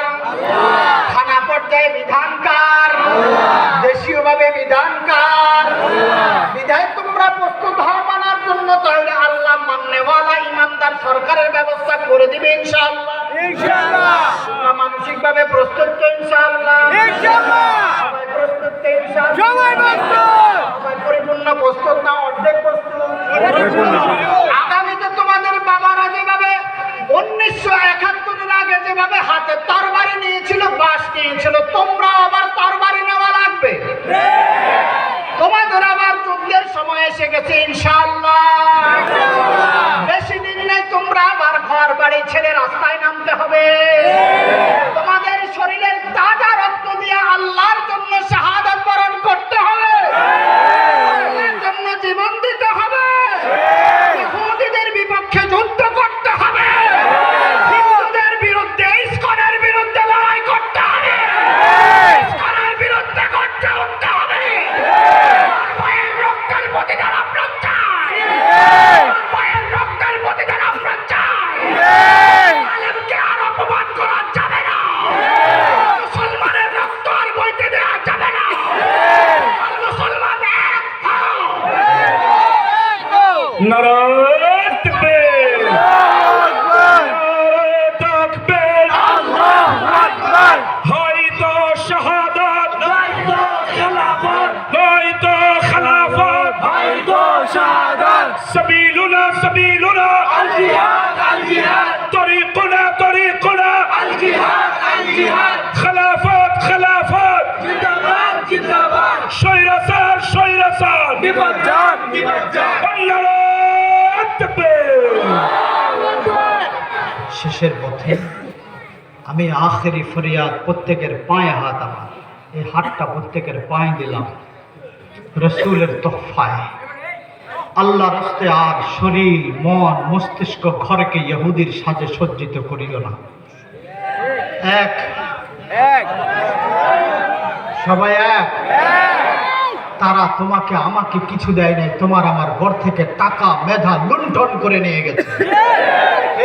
থানা পর্যায়ে বিধান কার? দেশীয় ভাবে বিধান কার? বিধায় তোমরা প্রস্তুত হও মানার জন্য, তাহলে আল্লাহ মাননেওয়ালা ইমানদার সরকারের ব্যবস্থা করে দিবে ইনশাআল্লাহ। তোমরা মানসিক ভাবে প্রস্তুত তো ইনশাআল্লাহ? সবাই প্রস্তুত তো ইনশাআল্লাহ? সবাই পরিপূর্ণ প্রস্তুত না অর্ধেক প্রস্তুত? আগামীতে তোমাদের বাবারা যেভাবে 1971 আগে যেভাবে হাতে তরবারি নিয়েছিল, বাঁশ নিয়েছিল, তোমরা আবার তরবারি নেওয়া লাগবে। তোমাদের আবার যুদ্ধের সময় এসে গেছে ইনশাআল্লাহ। বেশি দিন নেই, তোমরা আবার ঘর বাড়ি ছেড়ে রাস্তায় নামতে হবে। তোমাদের শরীরের তাজা রক্ত দিয়ে আল্লাহর জন্য শাহাদাত বরণ করতে হবে, আল্লাহর জন্য জীবন দিতে হবে, ইহুদিদের বিপক্ষে যুদ্ধ করতে হবে, হিন্দুদের বিরুদ্ধে ইসকনের বিরুদ্ধে লড়াই করতে হবে, ইসকনের বিরুদ্ধে করতে উঠতে হবে। ভাইয়ের রক্তের প্রতিদান আমরা চাই, ভাইয়ের রক্তের প্রতিদান আমরা চাই। আলেমকে আর অপমান করা যাবে না, মুসলমানের রক্ত আর বইতে দেওয়া যাবে না। মুসলমান এক হও। নারে তাকবীর, নারে তাকবীর, হয়তো শাহাদাত, হয়তো খেলাফত, সাবিলুনা সাবিলুনা, তরিকুনা তরিকুনা, খেলাফত খেলাফত, স্বৈরাচার স্বৈরাচার, নারে তাকবীর। শেষের পথে আমি আখেরি ফরিয়াদ, প্রত্যেকের পায়ে হাত, আমার এই হাতটা প্রত্যেকের পায়ে দিলাম রসুলের তোহফায়। আল্লাহ রাস্তে আর শরীর মন মস্তিষ্ক ঘরকে ইহুদির সাজে সজ্জিত করিও না। এক সবাই এক। তারা তোমাকে আমাকে কিছু দেয় নাই, তোমার আমার ঘর থেকে টাকা মেধা লুণ্ঠন করে নিয়ে গেছে।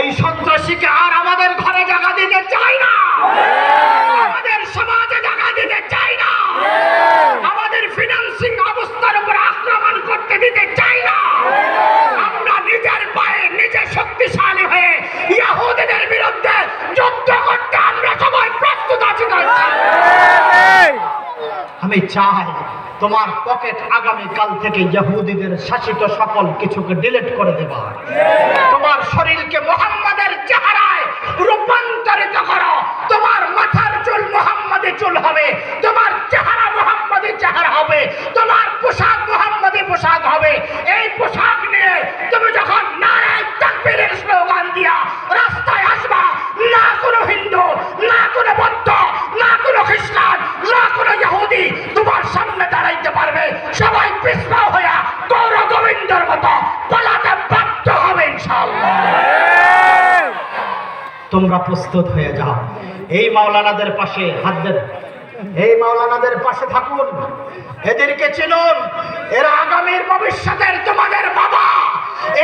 এই সন্ত্রাসীকে আর আমাদের ঘরে জায়গা দিতে চাই না, আমাদের সমাজে জায়গা দিতে চাই না, আমাদের ফিনান্সিং অবস্থার উপর আক্রমণ করতে দিতে চাই না। আমরা নিজের পায়ে নিজে শক্তিশালী হয়ে ইহুদিদের বিরুদ্ধে যুদ্ধ করতে আমরা সবাই প্রস্তুত আছি। চাই তোমার পকেট আগামীকাল থেকে ইহুদিদের শাসিত সকল কিছুকে ডিলিট করে দেবা। তোমার শরীরকে মুহাম্মাদের চেহারায় রূপান্তরিত করো। তোমার মাথার চুল মুহাম্মাদি চুল হবে, তোমার চেহারা মুহাম্মাদি চেহারা হবে, তোমার পোশাক মুহাম্মাদি পোশাক হবে। এই পোশাক নিয়ে তুমি যখন নারায়ে তাকবীরের স্লোগান দিয়া রাস্তায় আসবা, না কোনো হিন্দু, না কোনো বৌদ্ধ, না কোনো খ্রিস্টান, না কোনো ইহুদি তোমার সামনে দাঁড়াইতে পারবে। সবাই পিছপা হইয়া গৌর গোবিন্দর মতো পালাতে বাধ্য হবে ইনশাআল্লাহ। তোমরা প্রস্তুত হয়ে যাও। এই মাওলানাদের পাশে হাত দেন, এই মাওলানাদের পাশে থাকুন, এদেরকে চিনুন। এরা আগামীর ভবিষ্যতের তোমাদের বাবা।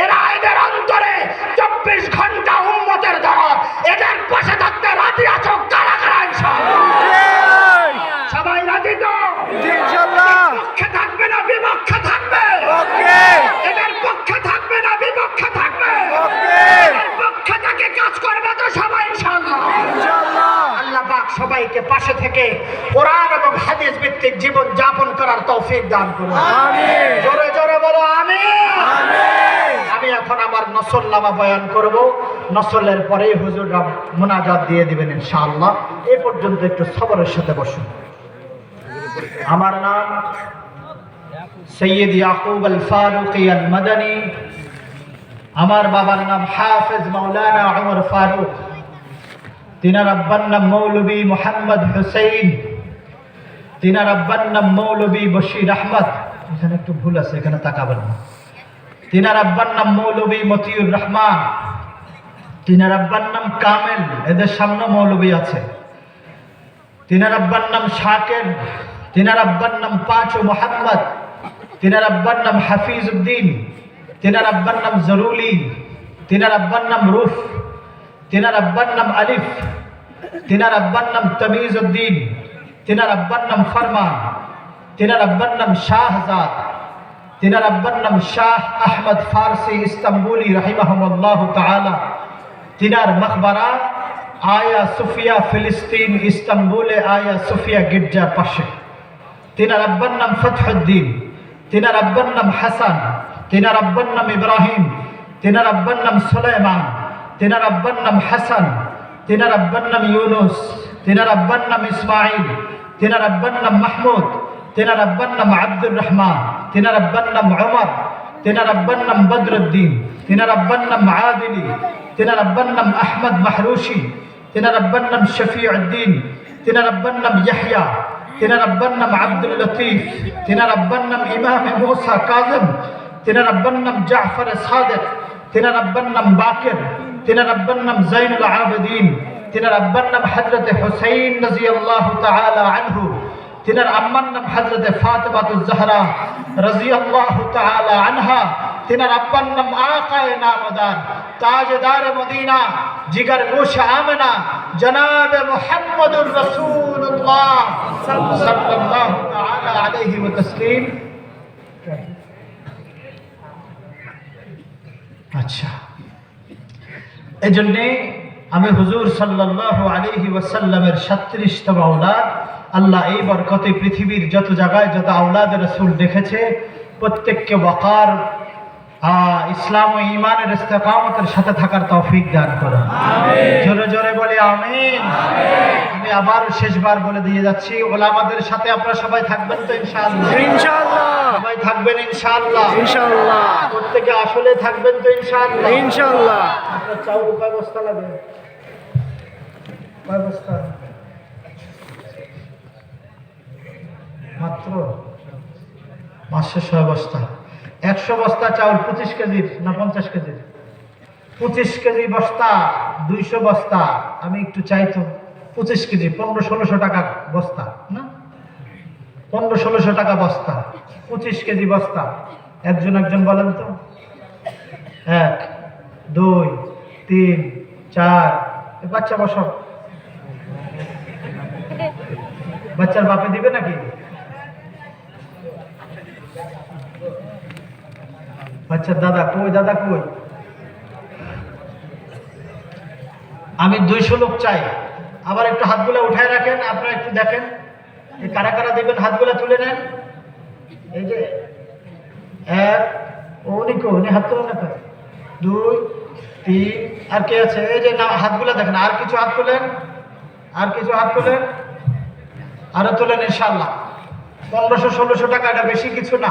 এরা এদের অন্তরে 24 ঘন্টা উম্মতের দরদ। এদের পাশে থাকতে রাজি আছো? কারা কারা ইনশাআল্লাহ? সবাই রাজি তো? ইনশাআল্লাহ। পক্ষে থাকবে না বিপক্ষে থাকবে? ওকে এদের পক্ষে থাকবে না বিপক্ষে থাকবে? ওকে এদের পক্ষে থেকে কাজ করবে তো সবাই ইনশাআল্লাহ? ইনশাআল্লাহ। আল্লাহ পাক সবাইকে পাশে থেকে কোরআন এবং হাদিস ভিত্তিক জীবন যাপন করার তৌফিক দান করুন। আমিন। জোরে জোরে বলো আমিন। আমিন। আমি এখন আমার নসলনামা বয়ান করব। নসলের পরেই হুজুররা মুনাজাত দিয়ে দিবেন ইনশাআল্লাহ। এই পর্যন্ত একটু সবরের সাথে বসুন। আমার নাম সৈয়দ ইয়াকুব আল ফারুকি আল মাদানী। আমার বাবার নাম হাফেজ মাওলানা উমর ফারুক। তিনার আব্বার নাম মৌলভী মোহাম্মদ হুসাইন। তিনার আব্বার নাম মৌলভী বশির আহমদ। এখানে একটু ভুল আছে, এখানে তাকাবেন না। তিনার আব্বার নাম মৌলভী মতিউর রহমান। তিনার আব্বার নাম কামেল, এদের সামনে মৌলভী আছে। তিনার আব্বার নাম শাকের। তিনার আব্বার নাম পাঁচু মোহাম্মদ। তিনার আব্বার নাম হাফিজ উদ্দিন। তিনার আব্বার নাম জরুলি। তিনার আব্বার নাম রুফ। তিনার আব্বার নাম আলিফ। তিনার আব্বার নাম তমিজ উদ্দিন। তিনার আব্বার নাম ফরমান। তিনার আব্বার নাম শাহজাদ। তিনার আব্বার নাম শাহ আহমদ ফারসি ইস্তাম্বুলি রাহিমাহুল্লাহ তাআলা। তিনার মকবরা আয়া সুফিয়া ফিলিস্তিন ইস্তাম্বুলে আয়া সুফিয়া গির্জার পাশে। তিনার আব্বার নাম ফতহুদ্দিন। তিনার আব্বার নাম হাসান। তিনার আব্বার নাম ইব্রাহিম। তিনার আব্বার নাম সুলাইমান। তিনার আব্বার নাম হাসান। তিনার আব্বার নাম ইউনুস। তিনার আব্বার নাম ইসমাইল। তিনার আব্বার নাম মাহমুদ। তিনার আব্বার নাম আব্দুর রহমান। তিনার আব্বার নাম উমর। তিনার আব্বার নাম বদরুদ্দিন। তিনার আব্বার নাম আদিলি। তিনার আব্বার নাম আহমদ মাহরুশি। তিনার আব্বার নাম শফিউদ্দিন। তিনার আব্বার নাম ইয়াহইয়া। তিনার আব্বার নাম আব্দুল লতিফ। তিনার আব্বার নাম ইমাম মুসা কাযিম। তিনার আব্বার নাম জাফর সাদিক। তিনার আব্বার নাম বাকির। তিনার আব্বার নাম জাইনুল আবেদিন। তিনার আব্বার নাম হযরত হুসাইন রাদিয়াল্লাহু তাআলা আনহু। তিনার আম্মার নাম হযরত ফাতিমাতুজ জাহরা রাদিয়াল্লাহু তাআলা আনহা। তিনার আব্বার নাম আকায়ে নামদার তাজদার মদিনা জিগার গোশ আমেনা জনাব মুহাম্মদুর রাসূলুল্লাহ সাল্লাল্লাহু তাআলা আলাইহি ওয়া তাসলিম। আচ্ছা, এই জন্যে আমি হুজুর সাল্লাল্লাহু আলাইহি ওয়াসাল্লামের 37তম আওলাদ। আল্লাহ এই বরকতে পৃথিবীর যত জায়গায় যত আওলাদ রাসূল দেখেছে প্রত্যেককে ওয়াকার ইসলাম ও ঈমানের ইস্তেকামতের সাথে থাকার তৌফিক দান করুন। আমিন। জোরে জোরে বলে আমিন। আমি আবার শেষবার বলে দিয়ে যাচ্ছি, ওলামাদের সাথে আপনারা সবাই থাকবেন তো ইনশাআল্লাহ? ইনশাআল্লাহ। সবাই থাকবেন ইনশাআল্লাহ? ইনশাআল্লাহ। প্রত্যেকে আসলে থাকবেন তো ইনশাআল্লাহ? ইনশাআল্লাহ। আপনার চাউল কয় বস্তা লাগে? কয় বস্তা? মাত্র 506 বস্তা। 100 বস্তা চাউল 25 কেজির না 50 কেজির? 25 কেজি বস্তা 200 বস্তা। আমি একটু চাইতো 25 কেজি 1500-1600 টাকা বস্তা না? 1500-1600 টাকা বস্তা, 25 কেজি বস্তা। একজন একজন বলেন তো। 1 2 3 4। বাচ্চা বসো। বাচ্চার বাপে দিবে নাকি? বাচ্চার দাদা কই? দাদা কই? আমি 200 লোক চাই। আবার একটু হাতগুলো উঠায় রাখেন, আপনারা একটু দেখেন। এই কারা কারা দেবেন হাতগুলো তুলে নেন। এই যে এক, উনি হাত তুলেন না কেন? 2 3, আর কে আছে? এই যে না, হাতগুলো দেখেন। আর কিছু হাত তোলেন, আরো তোলেন ইনশাআল্লাহ। 1500-1600 টাকা, এটা বেশি কিছু না।